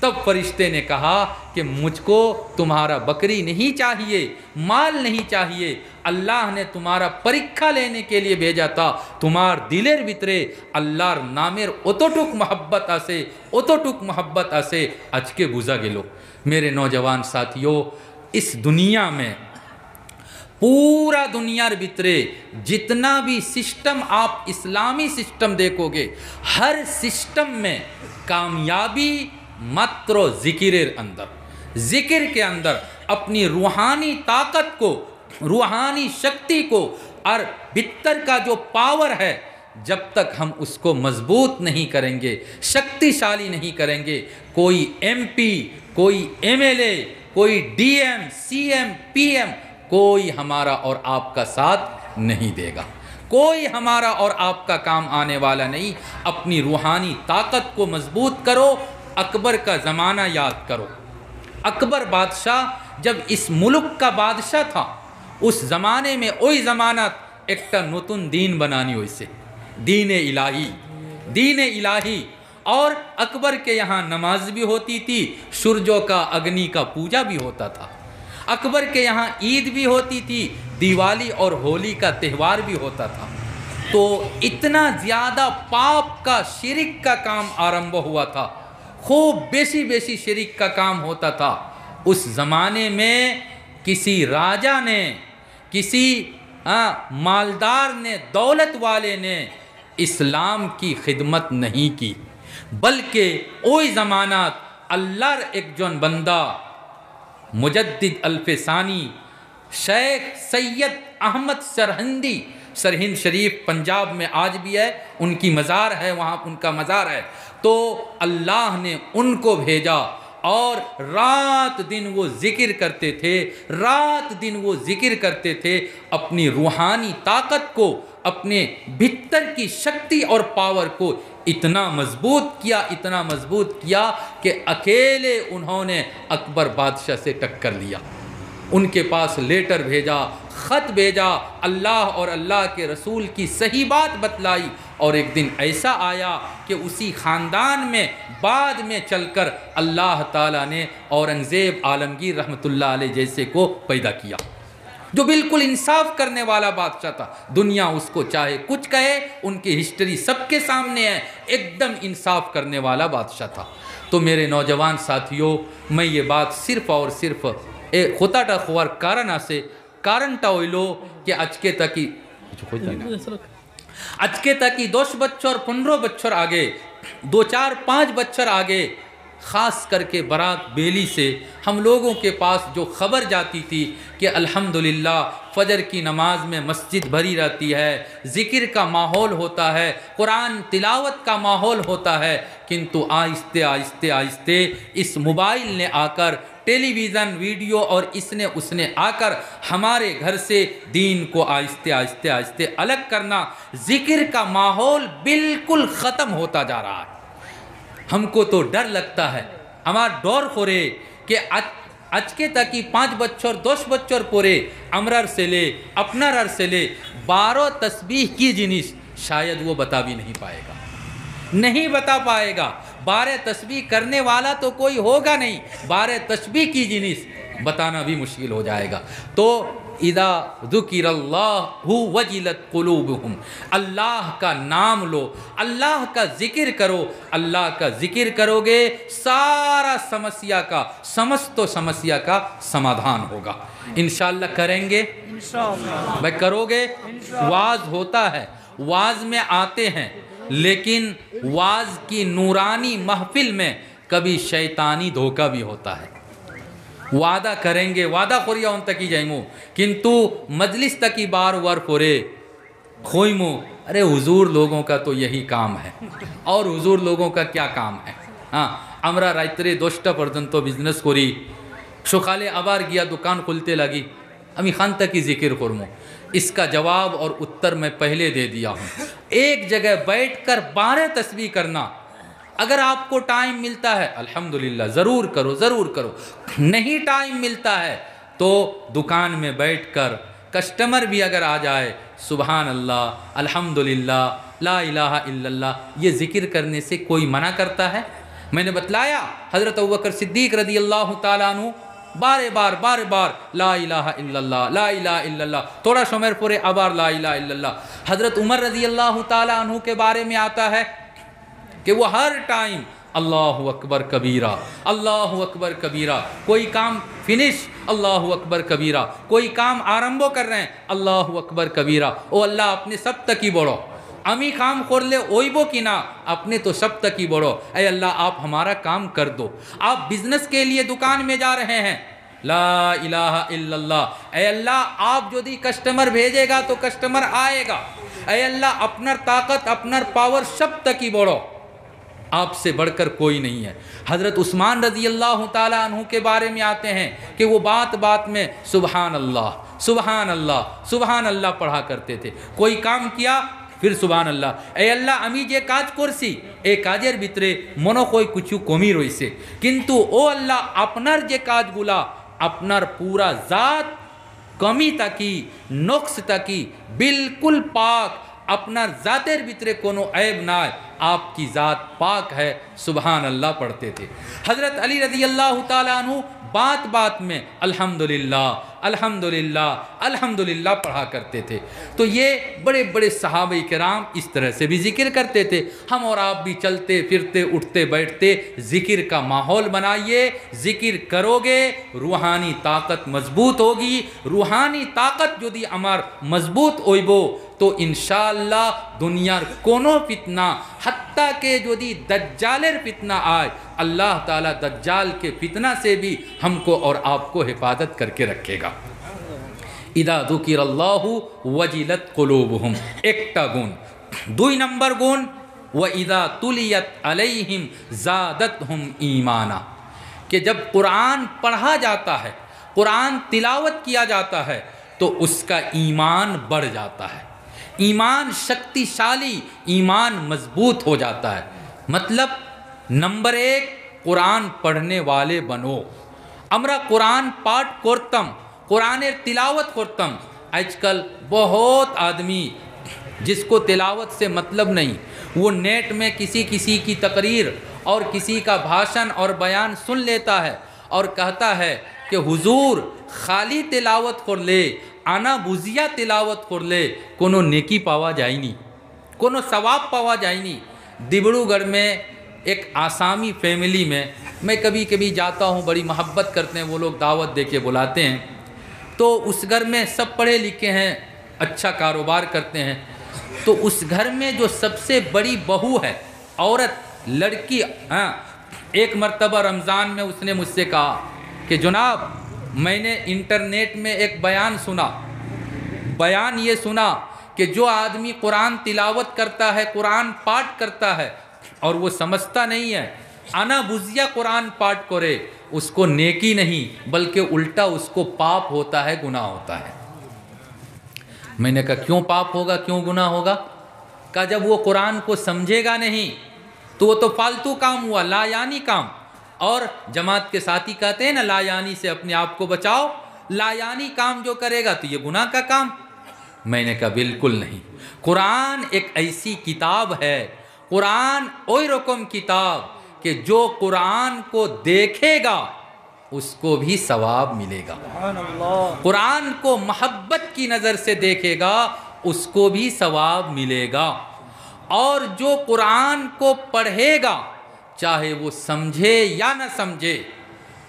तब फरिश्ते ने कहा कि मुझको तुम्हारा बकरी नहीं चाहिए, माल नहीं चाहिए, अल्लाह ने तुम्हारा परीक्षा लेने के लिए भेजा था। तुम्हार दिलेर भितरे अल्लाहर नामेर অতটুক मोहब्बत आसे, অতটুক मोहब्बत आसे आज के बुझा गेलो। मेरे नौजवान साथियों, इस दुनिया में, पूरा दुनियार भितरे जितना भी सिस्टम आप इस्लामी सिस्टम देखोगे, हर सिस्टम में कामयाबी मात्र जिक्र अंदर, जिक्र के अंदर अपनी रूहानी ताकत को, रूहानी शक्ति को, और भीतर का जो पावर है, जब तक हम उसको मजबूत नहीं करेंगे, शक्तिशाली नहीं करेंगे, कोई MP, कोई MLA, कोई DM, CM, PM, कोई हमारा और आपका साथ नहीं देगा। کوئی ہمارا اور آپ کا کام آنے والا نہیں۔ اپنی روحانی طاقت کو مضبوط کرو۔ اکبر کا زمانہ یاد کرو۔ اکبر بادشاہ جب اس ملک کا بادشاہ تھا، اس زمانے میں ওই زمانت ایکটা নতুন دین بنانی ہوئی دین الہی، اور اکبر کے یہاں نماز بھی ہوتی تھی، سورجوں کا اگنی کا پوجا بھی ہوتا تھا، اکبر کے یہاں عید بھی ہوتی تھی، دیوالی اور ہولی کا تہوار بھی ہوتا تھا۔ تو اتنا زیادہ پاپ کا شرک کا کام آرمبھ ہوا تھا، خوب بیشی شرک کا کام ہوتا تھا۔ اس زمانے میں کسی راجہ نے، کسی مالدار نے، دولت والے نے اسلام کی خدمت نہیں کی، بلکہ ওই زمانات اللہ ایک جون بندہ مجدد الفسانی شیخ سید احمد سرہند شریف پنجاب میں آج بھی ہے، ان کی مزار ہے، وہاں ان کا مزار ہے۔ تو اللہ نے ان کو بھیجا اور رات دن وہ ذکر کرتے تھے، رات دن وہ ذکر کرتے تھے، اپنی روحانی طاقت کو، اپنے بھیتر کی شکتی اور پاور کو اتنا مضبوط کیا کہ اکیلے انہوں نے اکبر بادشاہ سے ٹکر لیا۔ ان کے پاس لیٹر بھیجا، خط بھیجا، اللہ اور اللہ کے رسول کی صحیح بات بتلائی، اور ایک دن ایسا آیا کہ اسی خاندان میں بعد میں چل کر اللہ تعالیٰ نے اورنگزیب عالمگیر رحمۃ اللہ علیہ جیسے کو پیدا کیا، جو بالکل انصاف کرنے والا بادشاہ تھا۔ دنیا اس کو چاہے کچھ کہے، ان کی ہسٹری سب کے سامنے ہے، ایک دم انصاف کرنے والا بادشاہ تھا۔ تو میرے نوجوان ساتھیوں، میں یہ بات صرف اور صرف خطاٹا خوار کارنٹا ہوئلو کہ আজকে তাকি 10 বছর 15 বছর আগে 2-4-5 বছর আগে خاص کر کے برات بیلی سے ہم لوگوں کے پاس جو خبر جاتی تھی کہ الحمدللہ فجر کی نماز میں مسجد بھری رہتی ہے، ذکر کا ماحول ہوتا ہے، قرآن تلاوت کا ماحول ہوتا ہے، کنتو آہستہ اس موبائل نے آ کر، ٹیلی ویژن ویڈیو اور اس نے آ کر ہمارے گھر سے دین کو آہستہ الگ کرنا، ذکر کا ماحول بالکل ختم ہوتا جا رہا ہے۔ ہم کو تو ڈر لگتا ہے، ہمارا ڈور خورے کہ আজকে তাকি 5 বছর 10 বছর পরে আমরার ছেলে আপনার ছেলে 12 তসবিহ की जिनिस शायद वो बता भी नहीं पाएगा, नहीं बता पाएगा। 12 तस्बीह करने वाला तो कोई होगा नहीं, 12 तस्बीह की जिनिस बताना भी मुश्किल हो जाएगा। तो इदा ज़ुकिरल्लाहु वजिलत क़ुलूबुहुम, अल्लाह का नाम लो, अल्लाह का ज़िक्र करो। अल्लाह का ज़िक्र करोगे सारा समस्या का, समस्त समस्या का समाधान होगा। इंशाअल्लाह करेंगे, भाई करोगे। वाज होता है, वाज में आते हैं, लेकिन वाज की नूरानी महफिल में कभी शैतानी धोखा भी होता है। वादा करेंगे, वादा खोरिया उन तक ही जाइमो, किंतु मजलिस तक ही बार वार खोरे खोइमो। अरे हुजूर लोगों का तो यही काम है, और हुजूर लोगों का क्या काम है? हाँ, আমরা রাত্রে 10টা পর্যন্ত বিজনেস করি, সকালে আবার গিয়া দোকান খুলতে লাগি, আমি খান तक ही जिक्र করবো। इसका जवाब और उत्तर मैं पहले दे दिया हूँ। एक जगह बैठकर 12 तस्बीह करना, अगर आपको टाइम मिलता है अल्हम्दुलिल्लाह ज़रूर करो, ज़रूर करो। नहीं टाइम मिलता है तो दुकान में बैठकर कस्टमर भी अगर आ जाए, सुभान अल्लाह, अल्हम्दुलिल्लाह, ला इलाहा इल्लल्लाह, ये ज़िक्र करने से कोई मना करता है? मैंने बतलाया हज़रत अबू बकर सिद्दीक़ रज़ी अल्लाह ताला अन्हु बारे बार ला इलाहा इल्लल्लाह, ला इलाहा इल्लल्लाह, थोड़ा समय पूरे आबार ला इलाहा इल्लल्लाह। हज़रत उमर रज़ी अल्लाह ताला अन्हु के बारे में आता है कि वो हर टाइम अल्लाहु अकबर कबीरा, अल्लाहु अकबर कबीरा, कोई काम फिनिश अल्लाहु अकबर कबीरा, कोई काम आरंभ कर रहे हैं अल्लाहु अकबर कबीरा। ओ अल्लाह अपने सब तक ही बढ़ो, अमी काम कर ले ओइबो कि ना, अपने तो सब तक ही बढ़ो। ऐ अल्लाह आप हमारा काम कर दो। आप बिजनेस के लिए दुकान में जा रहे हैं, ला इलाहा इल्लल्लाह, ऐ अल्लाह आप यदि कस्टमर भेजेगा तो कस्टमर आएगा। ऐ अल्लाह अपना ताकत, अपना पावर सब तक ही बढ़ो, आपसे बढ़कर कोई नहीं है। हज़रत उस्मान रज़ी अल्लाह ताला अन्हु के बारे में आते हैं कि वो बात बात में सुबहान अल्लाह, सुबहान अल्लाह पढ़ा करते थे। कोई काम किया फिर सुबहान अल्लाह। ए अल्लाह আমি যে কাজ করছি এই কাজের ভিতরে মনে হয় কিছু কমি রয়েছে, কিন্তু ও আল্লাহ আপনার যে কাজগুলা আপনার পুরা জাত কমি তাকি নকশ তাকি बिल्कुल पाक, আপনার জাতের ভিতরে কোনো ऐब নাই, आपकी ज़ात पाक है, सुबहान अल्लाह पढ़ते थे। हज़रत अली रज़ी अल्लाह ताला अन्हु बात बात में अल्हम्दुलिल्लाह अल्हम्दुलिल्लाह अल्हम्दुलिल्लाह पढ़ा करते थे। तो ये बड़े बड़े सहाबा किराम इस तरह से भी ज़िक्र करते थे। हम और आप भी चलते फिरते उठते बैठते ज़िक्र का माहौल बनाइए। ज़िक्र करोगे रूहानी ताकत मजबूत होगी। रूहानी ताकत यदि আমার मजबूत হইব तो इंशाअल्लाह दुनियार कोनो फितना हत्ता के यदि दज्जालेर फितना आए, अल्लाह ताला दज्जाल के फितना से भी हमको और आपको हिफाजत करके रखेगा। इदा दुकिरल्लाहु वजिलत कुलूबुहुम, एकटा गुण। 2 नंबर गुण व इदा तुलियत अलैहिम ज़ादतहुम ईमाना, कि जब कुरान पढ़ा जाता है, कुरान तिलावत किया जाता है तो उसका ईमान बढ़ जाता है, ईमान शक्तिशाली, ईमान मजबूत हो जाता है। मतलब नंबर 1 कुरान पढ़ने वाले बनो। আমরা कुरान पाठ करतम, कुरानेर तिलावत करतम। आजकल बहुत आदमी जिसको तिलावत से मतलब नहीं, वो नेट में किसी किसी की तकरीर और किसी का भाषण और बयान सुन लेता है और कहता है कि हुजूर खाली तिलावत कर ले, आना बुझिया तिलावत कर ले, कोनो नेकी पावा जाएनी, कोनो सवाब पावा जाएनी। डिब्रूगढ़ में एक आसामी फैमिली में मैं कभी कभी जाता हूँ, बड़ी मोहब्बत करते हैं वो लोग, दावत दे के बुलाते हैं। तो उस घर में सब पढ़े लिखे हैं, अच्छा कारोबार करते हैं। तो उस घर में जो सबसे बड़ी बहू है, औरत लड़की, हाँ, एक मर्तबा रमज़ान में उसने मुझसे कहा कि जनाब मैंने इंटरनेट में एक बयान सुना, बयान ये सुना कि जो आदमी कुरान तिलावत करता है, कुरान पाठ करता है और वो समझता नहीं है, आना बुझिया कुरान पाठ करे, उसको नेकी नहीं बल्कि उल्टा उसको पाप होता है, गुनाह होता है। मैंने कहा क्यों पाप होगा, क्यों गुनाह होगा? कहा जब वो कुरान को समझेगा नहीं तो वो तो फालतू काम हुआ, लायानी काम। और जमात के साथी कहते हैं ना, लायानी से अपने आप को बचाओ, लायानी काम जो करेगा तो ये गुनाह का काम। मैंने कहा बिल्कुल नहीं, कुरान एक ऐसी किताब है, कुरान ओई रकम किताब कि जो कुरान को देखेगा उसको भी सवाब मिलेगा, कुरान को मोहब्बत की नज़र से देखेगा उसको भी सवाब मिलेगा, और जो कुरान को पढ़ेगा चाहे वो समझे या न समझे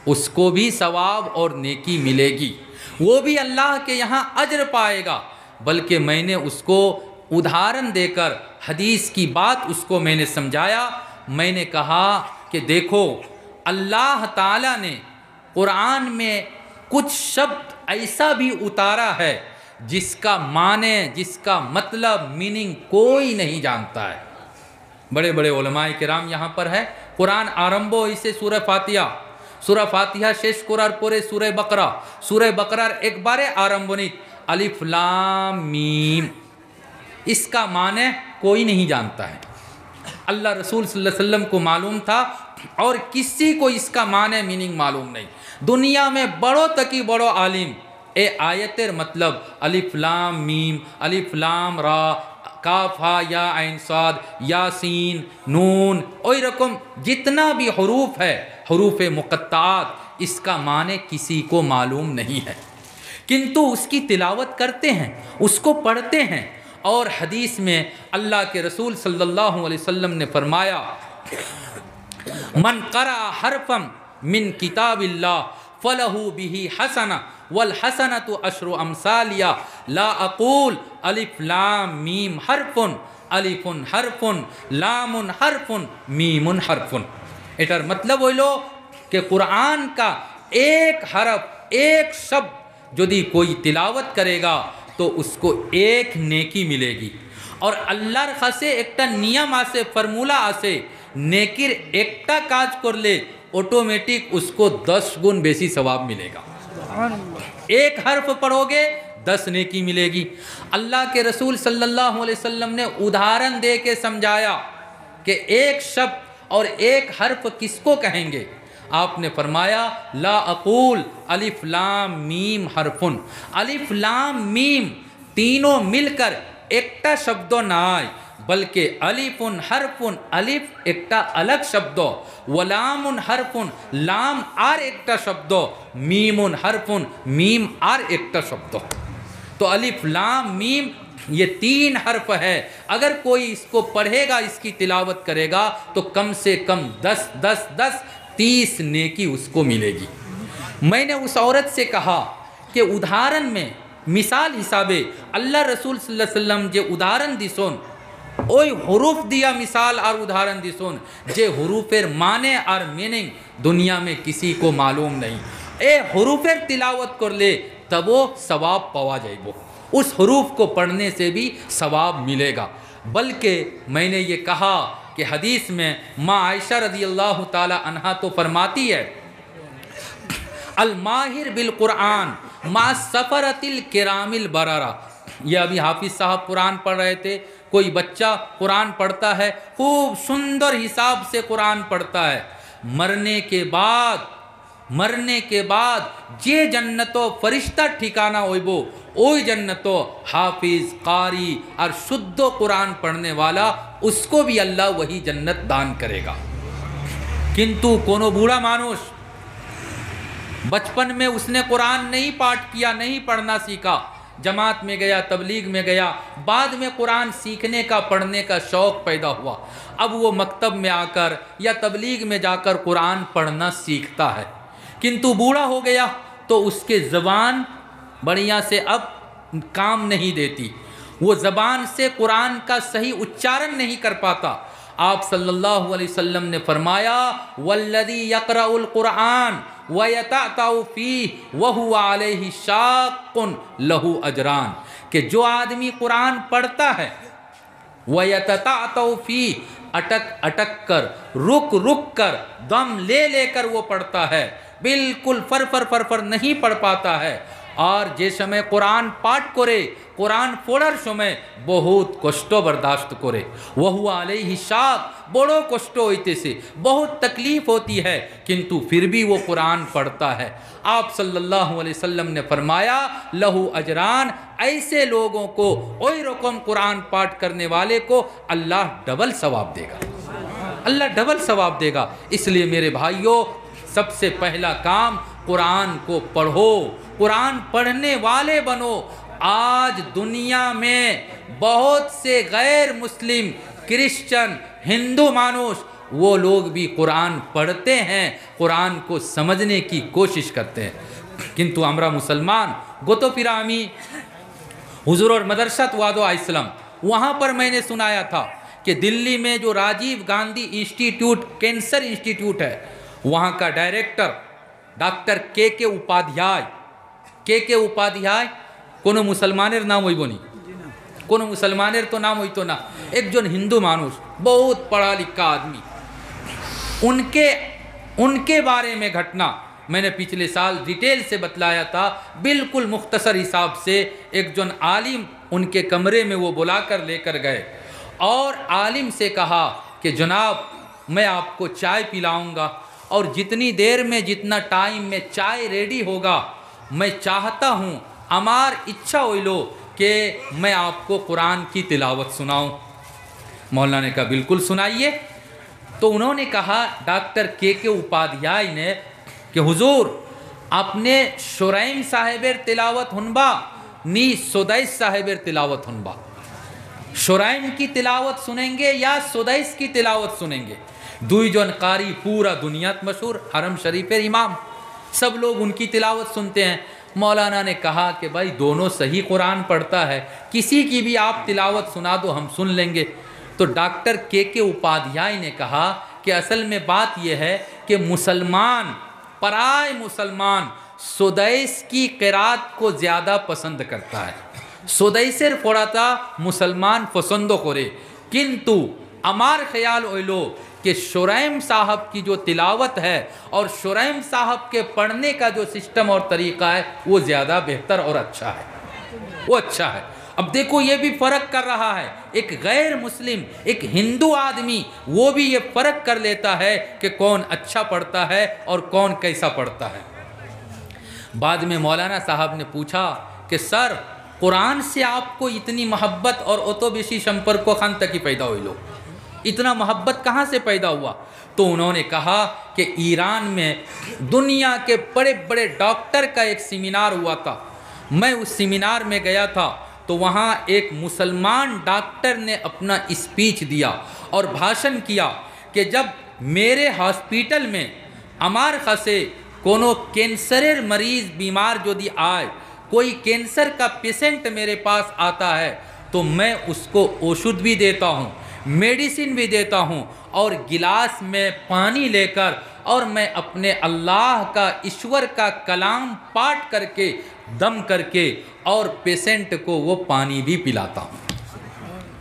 उसको भी सवाब और नेकी मिलेगी, वो भी अल्लाह के यहाँ अज्र पाएगा। बल्कि मैंने उसको उदाहरण देकर हदीस की बात उसको मैंने समझाया। मैंने कहा कि देखो अल्लाह ताला ने कुरान में कुछ शब्द ऐसा भी उतारा है जिसका माने, जिसका मतलब, मीनिंग कोई नहीं जानता है। बड़े बड़े उलमाए किराम यहाँ पर है। कुरान आरंभ इसे सूरह फातिहा, सूरह फातिहा शेष कुरार परे सूरह बकरा, सूरह बकरार एक बारे आरंभनित अलिफ लाम मीम, इसका माने कोई नहीं जानता है। अल्लाह रसूल सल्लल्लाहु अलैहि वसल्लम को मालूम था और किसी को इसका माने मीनिंग मालूम नहीं। दुनिया में बड़ो तकी बड़ो आलिम ए आयतेर मतलब अलिफ लाम मीम, अलिफ लाम रा, काफ हा या आइन साद, यासीन, नून, और रकम जितना भी हरूफ है, हरूफ मुक़त्तात, इसका माने किसी को मालूम नहीं है, किंतु उसकी तिलावत करते हैं, उसको पढ़ते हैं। और हदीस में अल्लाह के रसूल सल्लल्लाहु अलैहि वसल्लम ने फरमाया, मन क़रा हरफम मिन किताबिल्लाह फलहु बिही हसना वल हसनतु अशरु अमसालिया ला अक़ूल अलिफ लाम मीम हरफुन अलिफुन हरफुन लामुन हरफुन मीमुन हरफुन। एटार मतलब हইল कि कुरान का एक हरफ, एक शब्द यदि कोई तिलावत करेगा तो उसको एक नेकी मिलेगी। और अल्लाहर खासे एकटा नियम आसे, फर्मूला आसे, नेकिर एकटा काज कर ले ऑटोमेटिक उसको 10 गुण बेसी सवाब मिलेगा। سبحان اللہ۔ ایک حرف پڑھوگے 10 نیکی ملے گی۔ اللہ کے رسول صلی اللہ علیہ وسلم نے ادھارن دے کے سمجھایا کہ ایک شبد اور ایک حرف کس کو کہیں گے؟ آپ نے فرمایا لا اقول الف لام میم حرفن، الف لام میم تینوں مل کر ایکٹا شبدو نہ آئے، بلکہ الفن حرفن الف ایکٹا الگ شبدو، ولامن حرفن لام آر ایکٹا شبدو، میمن حرفن میم آر ایکٹا شبدو۔ تو الف لام میم یہ 3 حرف ہے، اگر کوئی اس کو پڑھے گا، اس کی تلاوت کرے گا تو کم سے کم 10 نیکی اس کو ملے گی۔ میں نے اس عورت سے کہا کہ ادھارن میں مثال حسابے اللہ رسول صلی اللہ علیہ وسلم جے ادھارن دیسون ওই حروف دیا مثال اور ادھارن دیسون جے حروفের মানে اور میننگ دنیا میں کسی کو معلوم نہیں، اے حروفের تلاوت کر لے تب وہ ثواب پوا جائے گا، اس حروف کو پڑھنے سے بھی ثواب ملے گا۔ بلکہ میں نے یہ کہا کہ حدیث میں ماں عائشہ رضی اللہ تعالی عنہا تو فرماتی ہے الماہر بالقرآن ما سفرت الکرام البررہ، یہ ابھی حافظ صاحب قرآن پڑھ رہے تھے، کوئی بچہ قرآن پڑھتا ہے، خوب سندر حساب سے قرآن پڑھتا ہے، مرنے کے بعد جے جنتو فرشتہ ٹھکانہ ہوئیبو اوئی جنتو حافظ قاری اور شدھ قرآن پڑھنے والا اس کو بھی اللہ وہی جنت دان کرے گا۔ کنتو کونو بوڑھا مانوش بچپن میں اس نے قرآن نہیں پاٹھ کیا، نہیں پڑھنا سیکھا، جماعت میں گیا، تبلیغ میں گیا، بعد میں قرآن سیکھنے کا پڑھنے کا شوق پیدا ہوا، اب وہ مکتب میں آ کر یا تبلیغ میں جا کر قرآن پڑھنا سیکھتا ہے، کنتو بوڑھا ہو گیا تو اس کے زبان بڑھیا سے اب کام نہیں دیتی، وہ زبان سے قرآن کا صحیح اچارن نہیں کر پاتا۔ آپ صلی اللہ علیہ وسلم نے فرمایا والذی یقرأ القرآن وَيَتَعْتَعُ فِيهِ وَهُوَ عَلَيْهِ شَاقٌ لَهُ اجران، کہ جو آدمی قرآن پڑھتا ہے وَيَتَعْتَعُ فِيهِ اٹک اٹک کر رک کر دم لے کر وہ پڑھتا ہے، بالکل فر نہیں پڑھ پاتا ہے، اور جے سمے قرآن پاٹ کرے قرآن پڑھر سمے بہت کشٹ برداشت کرے، وہ علیہ شاق بڑو کشٹ ہوتے سے بہت تکلیف ہوتی ہے، کنتو پھر بھی وہ قرآن پڑھتا ہے۔ آپ صلی اللہ علیہ وسلم نے فرمایا لہو اجران، ایسے لوگوں کو اوئی رقم قرآن پاٹ کرنے والے کو اللہ ڈبل ثواب دے گا، اللہ ڈبل ثواب دے گا۔ اس لیے میرے بھائیوں سب سے پہلا کام قرآن کو پڑھو، قرآن پڑھنے والے بنو۔ آج دنیا میں بہت سے غیر مسلم کرسچن ہندو مانوش وہ لوگ بھی قرآن پڑھتے ہیں، قرآن کو سمجھنے کی کوشش کرتے ہیں، کنتو ہمارا مسلمان گوتو پیرامی حضور اور مدرسۃ وادو اسلام، وہاں پر میں نے سنایا تھا کہ دلی میں جو Rajiv Gandhi institute cancer institute ہے وہاں کا ڈائریکٹر ڈاکٹر کے اپادھیائے कोनो मुसलमानेर नाम होइबो नी, कोनो मुसलमानेर तो नाम होइतो ना, एक जन हिंदू मानुष बहुत पढ़ा लिखा आदमी, उनके बारे में घटना मैंने पिछले साल डिटेल से बतलाया था, बिल्कुल मुख्तसर हिसाब से। एक जन आलिम उनके कमरे में वो बुलाकर लेकर गए और आलिम से कहा कि जनाब मैं आपको चाय पिलाऊंगा और जितनी देर में जितना टाइम में चाय रेडी होगा मैं चाहता हूँ हमार इच्छा हो लो कि मैं आपको कुरान की तिलावत सुनाऊं। मौलाना ने कहा बिल्कुल सुनाइए। तो उन्होंने कहा डॉक्टर के उपाध्याय ने कि हुजूर आपने शुरैम साहेबेर तिलावत हुनबा नी सुदैस साहेबेर तिलावत हुनबा, शुरैम की तिलावत सुनेंगे या सुदैस की तिलावत सुनेंगे? दुई जन कारी पूरा दुनियात मशहूर हरम शरीफेर इमाम, सब लोग उनकी तिलावत सुनते हैं। मौलाना ने कहा कि भाई दोनों सही कुरान पढ़ता है, किसी की भी आप तिलावत सुना दो हम सुन लेंगे। तो डॉक्टर के उपाध्याय ने कहा कि असल में बात यह है कि मुसलमान, पराए मुसलमान सुदैस की क़िरात को ज़्यादा पसंद करता है, सुदैसेर पढ़ाता मुसलमान पसंद करे, किंतु আমার খেয়াল হইল کہ شرائم صاحب کی جو تلاوت ہے اور شرائم صاحب کے پڑھنے کا جو سسٹم اور طریقہ ہے وہ زیادہ بہتر اور اچھا ہے، وہ اچھا ہے۔ اب دیکھو یہ بھی فرق کر رہا ہے، ایک غیر مسلم، ایک ہندو آدمی وہ بھی یہ فرق کر لیتا ہے کہ کون اچھا پڑھتا ہے اور کون کیسا پڑھتا ہے۔ بعد میں مولانا صاحب نے پوچھا کہ سر قرآن سے آپ کو اتنی محبت اور اتو بیشی شمپر کو خان تک ہی پیدا ہوئی لو، اتنا محبت کہاں سے پیدا ہوا؟ تو انہوں نے کہا کہ ایران میں دنیا کے بڑے بڑے ڈاکٹر کا ایک سیمینار ہوا تھا، میں اس سیمینار میں گیا تھا، تو وہاں ایک مسلمان ڈاکٹر نے اپنا اسپیچ دیا اور بھاشن کیا کہ جب میرے ہاسپیٹل میں ہمار خاصے کونو کینسرر مریض بیمار جو دی آئے، کوئی کینسر کا پیشنٹ میرے پاس آتا ہے تو میں اس کو اوشد بھی دیتا ہوں، میڈیسن بھی دیتا ہوں، اور گلاس میں پانی لے کر اور میں اپنے اللہ کا ایشور کا کلام پاٹ کر کے دم کر کے اور پیشنٹ کو وہ پانی بھی پلاتا ہوں،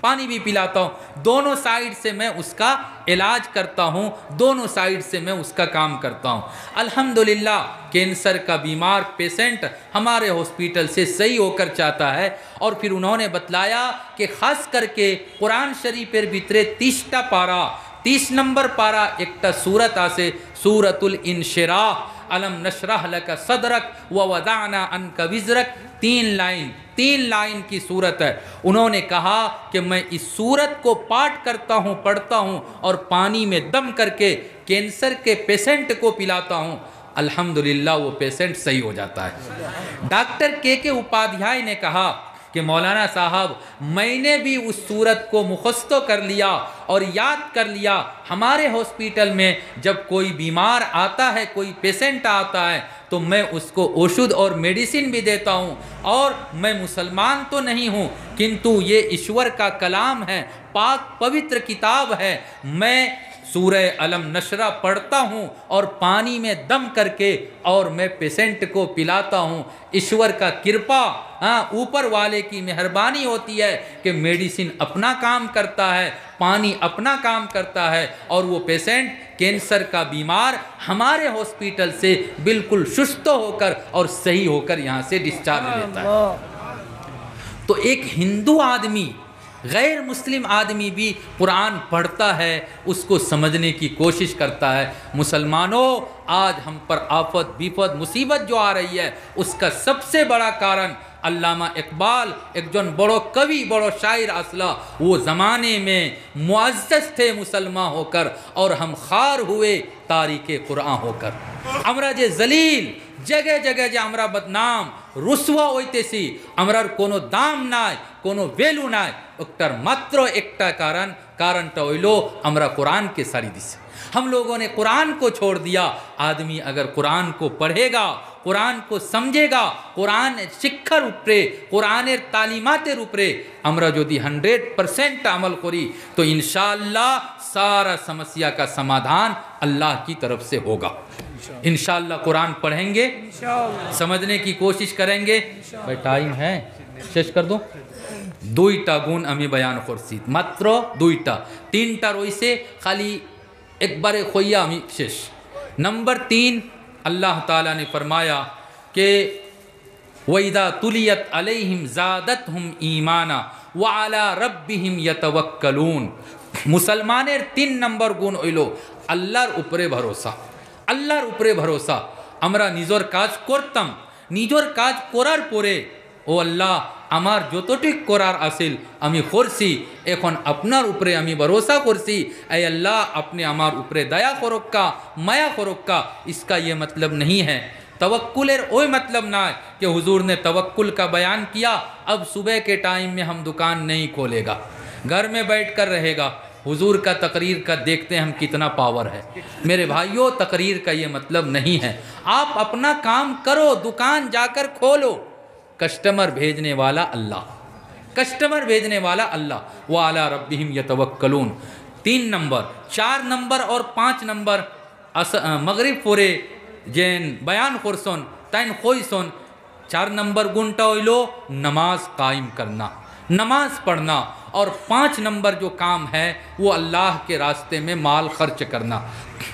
پانی بھی پلاتا ہوں، دونوں سائیڈ سے میں اس کا علاج کرتا ہوں، دونوں سائیڈ سے میں اس کا کام کرتا ہوں۔ الحمدللہ کینسر کا بیمار پیشنٹ ہمارے ہاسپیٹل سے صحیح ہو کر چاہتا ہے۔ اور پھر انہوں نے بتلایا کہ خاص کر کے قرآن شریفر بھیترے 30 پارا 30 نمبر پارا ایکٹا سورت آسے سورت الانشراح، علم نشرح لک صدرک ووضعنا عنک وزرک، 3 لائن کی صورت ہے۔ انہوں نے کہا کہ میں اس صورت کو پاٹ کرتا ہوں، پڑھتا ہوں اور پانی میں دم کر کے کینسر کے پیشنٹ کو پلاتا ہوں، الحمدللہ وہ پیشنٹ صحیح ہو جاتا ہے۔ ڈاکٹر کے اپادھیائے نے کہا کہ مولانا صاحب میں نے بھی اس صورت کو مخستو کر لیا اور یاد کر لیا، ہمارے ہاسپیٹل میں جب کوئی بیمار آتا ہے، کوئی پیشنٹ آتا ہے تو میں اس کو اوشد اور میڈیسن بھی دیتا ہوں، اور میں مسلمان تو نہیں ہوں کنتو یہ ایشور کا کلام ہے، پاک پوتر کتاب ہے، میں سورہ علم نشرہ پڑھتا ہوں اور پانی میں دم کر کے اور میں پیشنٹ کو پلاتا ہوں۔ ایشور کا کرپا، اوپر والے کی مہربانی ہوتی ہے کہ میڈیسن اپنا کام کرتا ہے، پانی اپنا کام کرتا ہے، اور وہ پیشنٹ کینسر کا بیمار ہمارے ہاسپیٹل سے بالکل شست ہو کر اور صحیح ہو کر یہاں سے ڈسچارج لیتا ہے۔ تو ایک ہندو آدمی، غیر مسلم آدمی بھی قرآن پڑھتا ہے، اس کو سمجھنے کی کوشش کرتا ہے۔ مسلمانوں آج ہم پر آفت بیفت مصیبت جو آ رہی ہے اس کا سب سے بڑا کارن علامہ اقبال ایک جن بڑو کوی بڑو شاعر اصلا، وہ زمانے میں معزز تھے مسلمان ہو کر اور ہم خار ہوئے تاریک قرآن ہو کر، ہمرا جے ذلیل جگہ جگہ جے ہمرا بدنام رسوا ہوئیتے سی، ہمرا کونو دام نائے کونو ویلو نائے، اکتر ماترو ایکٹا کارن ہوئلو ہمرا قرآن کے ساری دیسے، ہم لوگوں نے قرآن کو چھوڑ دیا۔ آدمی اگر قرآن کو پڑھے گا، قرآن کو سمجھے گا، قرآن شکھر اپرے، قرآن تعلیمات اپرے ہمرا جو دی 100% عمل کری تو انشاءاللہ سارا سمسیا کا سمادھان اللہ کی طرف سے ہوگا۔ انشاءاللہ قرآن پڑھیں گے، سمجھنے کی کوشش کریں گے۔ بھائی ٹائم ہے، شیش کر دو۔ دوئیٹا گون امی بیان خورسید ماترو دوئیٹا، 3ٹا روئی سے خالی ایک بارے خویا امی شیش۔ نمبر 3 اللہ تعالیٰ نے فرمایا کہ وَإِذَا تُلِيَتْ عَلَيْهِمْ زَادَتْهُمْ إِيمَانًا وَعَلَى رَبِّهِمْ يَتَوَكَّلُونَ۔ مسلمانের 3 নম্বর গুণ হইল আল্লাহর উপরে ভরসা, আল্লাহর উপরে ভরসা। আমরা নিজের কাজ করতাম, নিজের কাজ করার পরে ও আল্লাহ আমার যতটুক করার আসিল আমি করছি, এখন আপনার উপরে আমি ভরসা করছি, اے اللہ আপনি আমার উপরে দয়া করক্কা, মায়া করক্কা। इसका ये मतलब नहीं है तवक्कुलेर ওই मतलब ना है कि हुजूर ने तवक्कुल का बयान किया, अब सुबह के टाइम में हम दुकान नहीं खोलेगा, घर में बैठ कर रहेगा। हुजूर का तकरीर का देखते हैं हम कितना पावर है। मेरे भाइयों तकरीर का ये मतलब नहीं है, आप अपना काम करो, दुकान जाकर खोलो, कस्टमर भेजने वाला अल्लाह, कस्टमर भेजने वाला अल्लाह। व अला रब्बिहिम यतवक्कलून। 3 नंबर, 4 नंबर और 5 नंबर मगरिब पोरे जेन बयान खोरसन तैन खोईसन। 4 नंबर गुणटा हইল नमाज कायम करना, نماز پڑھنا، اور 5 نمبر جو کام ہے وہ اللہ کے راستے میں مال خرچ کرنا۔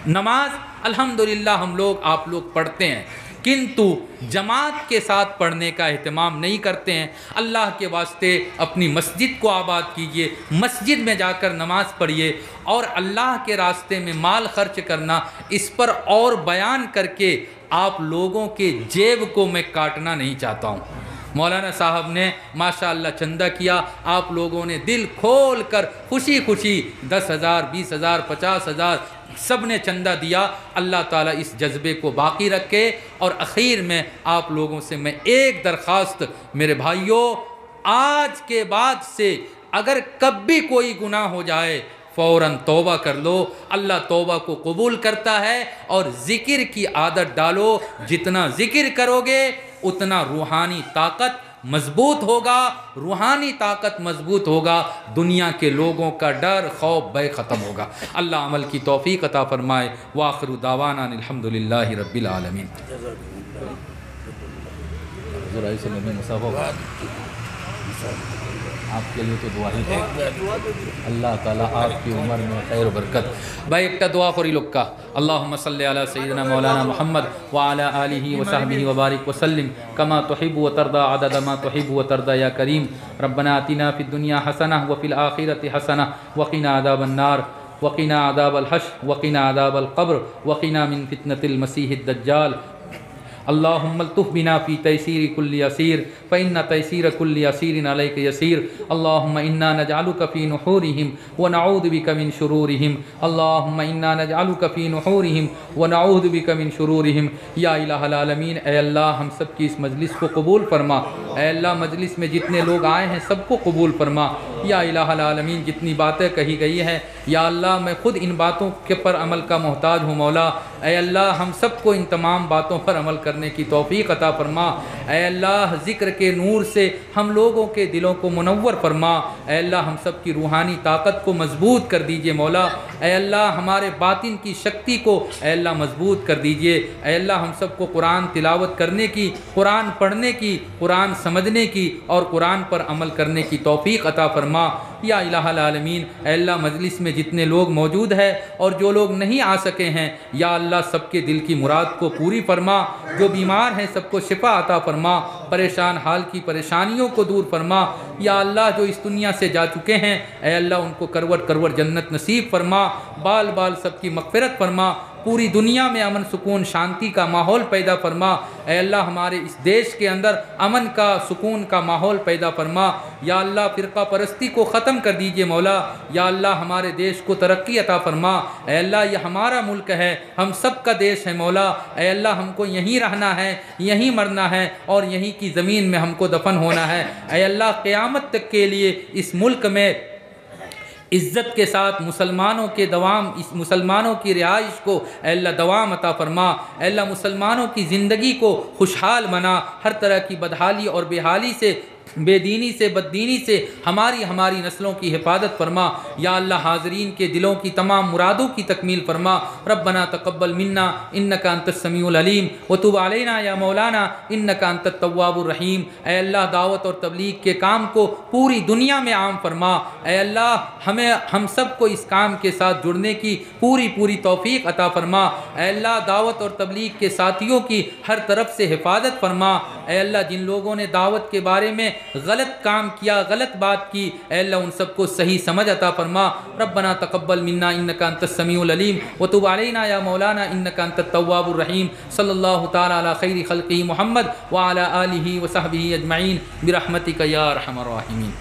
نماز الحمدللہ ہم لوگ آپ لوگ پڑھتے ہیں، کنتو جماعت کے ساتھ پڑھنے کا اہتمام نہیں کرتے ہیں۔ اللہ کے واسطے اپنی مسجد کو آباد کیجئے، مسجد میں جا کر نماز پڑھیے، اور اللہ کے راستے میں مال خرچ کرنا، اس پر اور بیان کر کے آپ لوگوں کے جیب کو میں کاٹنا نہیں چاہتا ہوں۔ مولانا صاحب نے ماشاءاللہ چندہ کیا، آپ لوگوں نے دل کھول کر خوشی خوشی 10,000 20,000 50,000 سب نے چندہ دیا۔ اللہ تعالیٰ اس جذبے کو باقی رکھے۔ اور اخیر میں آپ لوگوں سے میں ایک درخواست، میرے بھائیوں، آج کے بعد سے اگر کبھی کوئی گناہ ہو جائے فوراً توبہ کر لو، اللہ توبہ کو قبول کرتا ہے۔ اور ذکر کی عادت ڈالو، جتنا ذکر کرو گے اتنا روحانی طاقت مضبوط ہوگا، روحانی طاقت مضبوط ہوگا، دنیا کے لوگوں کا ڈر خوف بے ختم ہوگا۔ اللہ عمل کی توفیق عطا فرمائے۔ وآخر دعوانا الحمدللہ رب العالمین۔ آپ کے لیے تو دعا ہی ہے، اللہ تعالیٰ آپ کی عمر میں خیر و برکت۔ بھائی ایک دعا کری لکا، اللہم صلی علی سیدنا مولانا محمد وعلی آلہ وصحبہ وبارک وسلم کما تحب و ترضى عدد ما تحب و ترضى یا کریم۔ ربنا آتنا فی الدنیا حسنہ وفی الآخرۃ حسنہ وقنا عذاب النار وقنا عذاب الحشر وقنا عذاب القبر وقنا من فتنة المسیح الدجال۔ اللهم الطف بنا في تيسير كل يسير فإن تيسير كل يسير عليك يسير۔ اللهم إنا نجعلك في نحورهم ونعوذ بك من شرورهم۔ اللهم إنا نجعلك في نحورهم ونعوذ بك من شرورهم۔ یا الہ العالمین، اے اللہ ہم سب کی اس مجلس کو قبول فرما۔ اے اللہ مجلس میں جتنے لوگ آئے ہیں سب کو قبول فرما۔ یا الہ العالمین، جتنی باتیں کہی گئی ہیں یا اللہ میں خود ان باتوں کے پر عمل کا محتاج ہوں مولا۔ اے اللہ ہم سب کو ان تمام باتوں پر عمل کرنے کی توفیق عطا فرما۔ اے اللہ ذکر کے نور سے ہم لوگوں کے دلوں کو منور فرما۔ اے اللہ ہم سب کی روحانی طاقت کو مضبوط کر دیجئے مولا۔ اے اللہ ہمارے باطن کی شکتی کو اے اللہ مضبوط کر دیجئے۔ اے اللہ ہم سب کو قرآن تلاوت کرنے کی، قرآن پڑھنے کی، قرآن سمجھنے کی اور قرآن پر عمل کرنے کی توفیق عطا فرما۔ یا الہ العالمین، اے اللہ مجلس میں جتنے لوگ موجود ہیں اور جو لوگ نہیں آ سکے ہیں یا اللہ سب کے دل کی مراد کو پوری فرما۔ جو بیمار ہیں سب کو شفا عطا فرما، پریشان حال کی پریشانیوں کو دور فرما۔ یا اللہ جو اس دنیا سے جا چکے ہیں اے اللہ ان کو کروڑ کروڑ جنت نصیب فرما، بال بال سب کی مغفرت فرما، پوری دنیا میں امن سکون شانتی کا ماحول پیدا فرما۔ اے اللہ ہمارے اس دیش کے اندر امن کا سکون کا ماحول پیدا فرما۔ یا اللہ فرقہ پرستی کو ختم کر دیجئے مولا۔ یا اللہ ہمارے دیش کو ترقی عطا فرما۔ اے اللہ یہ ہمارا ملک ہے، ہم سب کا دیش ہے مولا۔ اے اللہ ہم کو یہیں رہنا ہے، یہیں مرنا ہے اور یہیں کی زمین میں ہم کو دفن ہونا ہے۔ اے اللہ قیامت تک کے لیے اس ملک میں عزت کے ساتھ مسلمانوں کے دوام، اس مسلمانوں کی رہائش کو اے اللہ دوام عطا فرما۔ اے اللہ مسلمانوں کی زندگی کو خوشحال بنا، ہر طرح کی بدحالی اور بےحالی سے، بے دینی سے، بددینی سے ہماری نسلوں کی حفاظت فرما۔ یا اللہ حاضرین کے دلوں کی تمام مرادوں کی تکمیل فرما۔ ربنا تقبل منا انک انت السمیع العلیم وتب علینا یا مولانا انک انت التواب الرحیم۔ اے اللہ دعوت اور تبلیغ کے کام کو پوری دنیا میں عام فرما۔ اے اللہ ہم سب کو اس کام کے ساتھ جڑنے کی پوری توفیق عطا فرما۔ اے اللہ دعوت اور تبلیغ کے ساتھیوں کی ہر طرف سے حفاظت فرما۔ اے اللہ جن لوگوں نے دعوت کے بارے میں غلط کام کیا، غلط بات کی، اے اللہ ان سب کو صحیح سمجھ عطا فرما۔ ربنا تقبل منا انک انت السمیع العلیم وتب علینا یا مولانا انک انت التواب الرحیم۔ صلی اللہ تعالی علی خیر خلقہ محمد وعلی آلہ وصحبہ اجمعین برحمتک یا ارحم الراحمین۔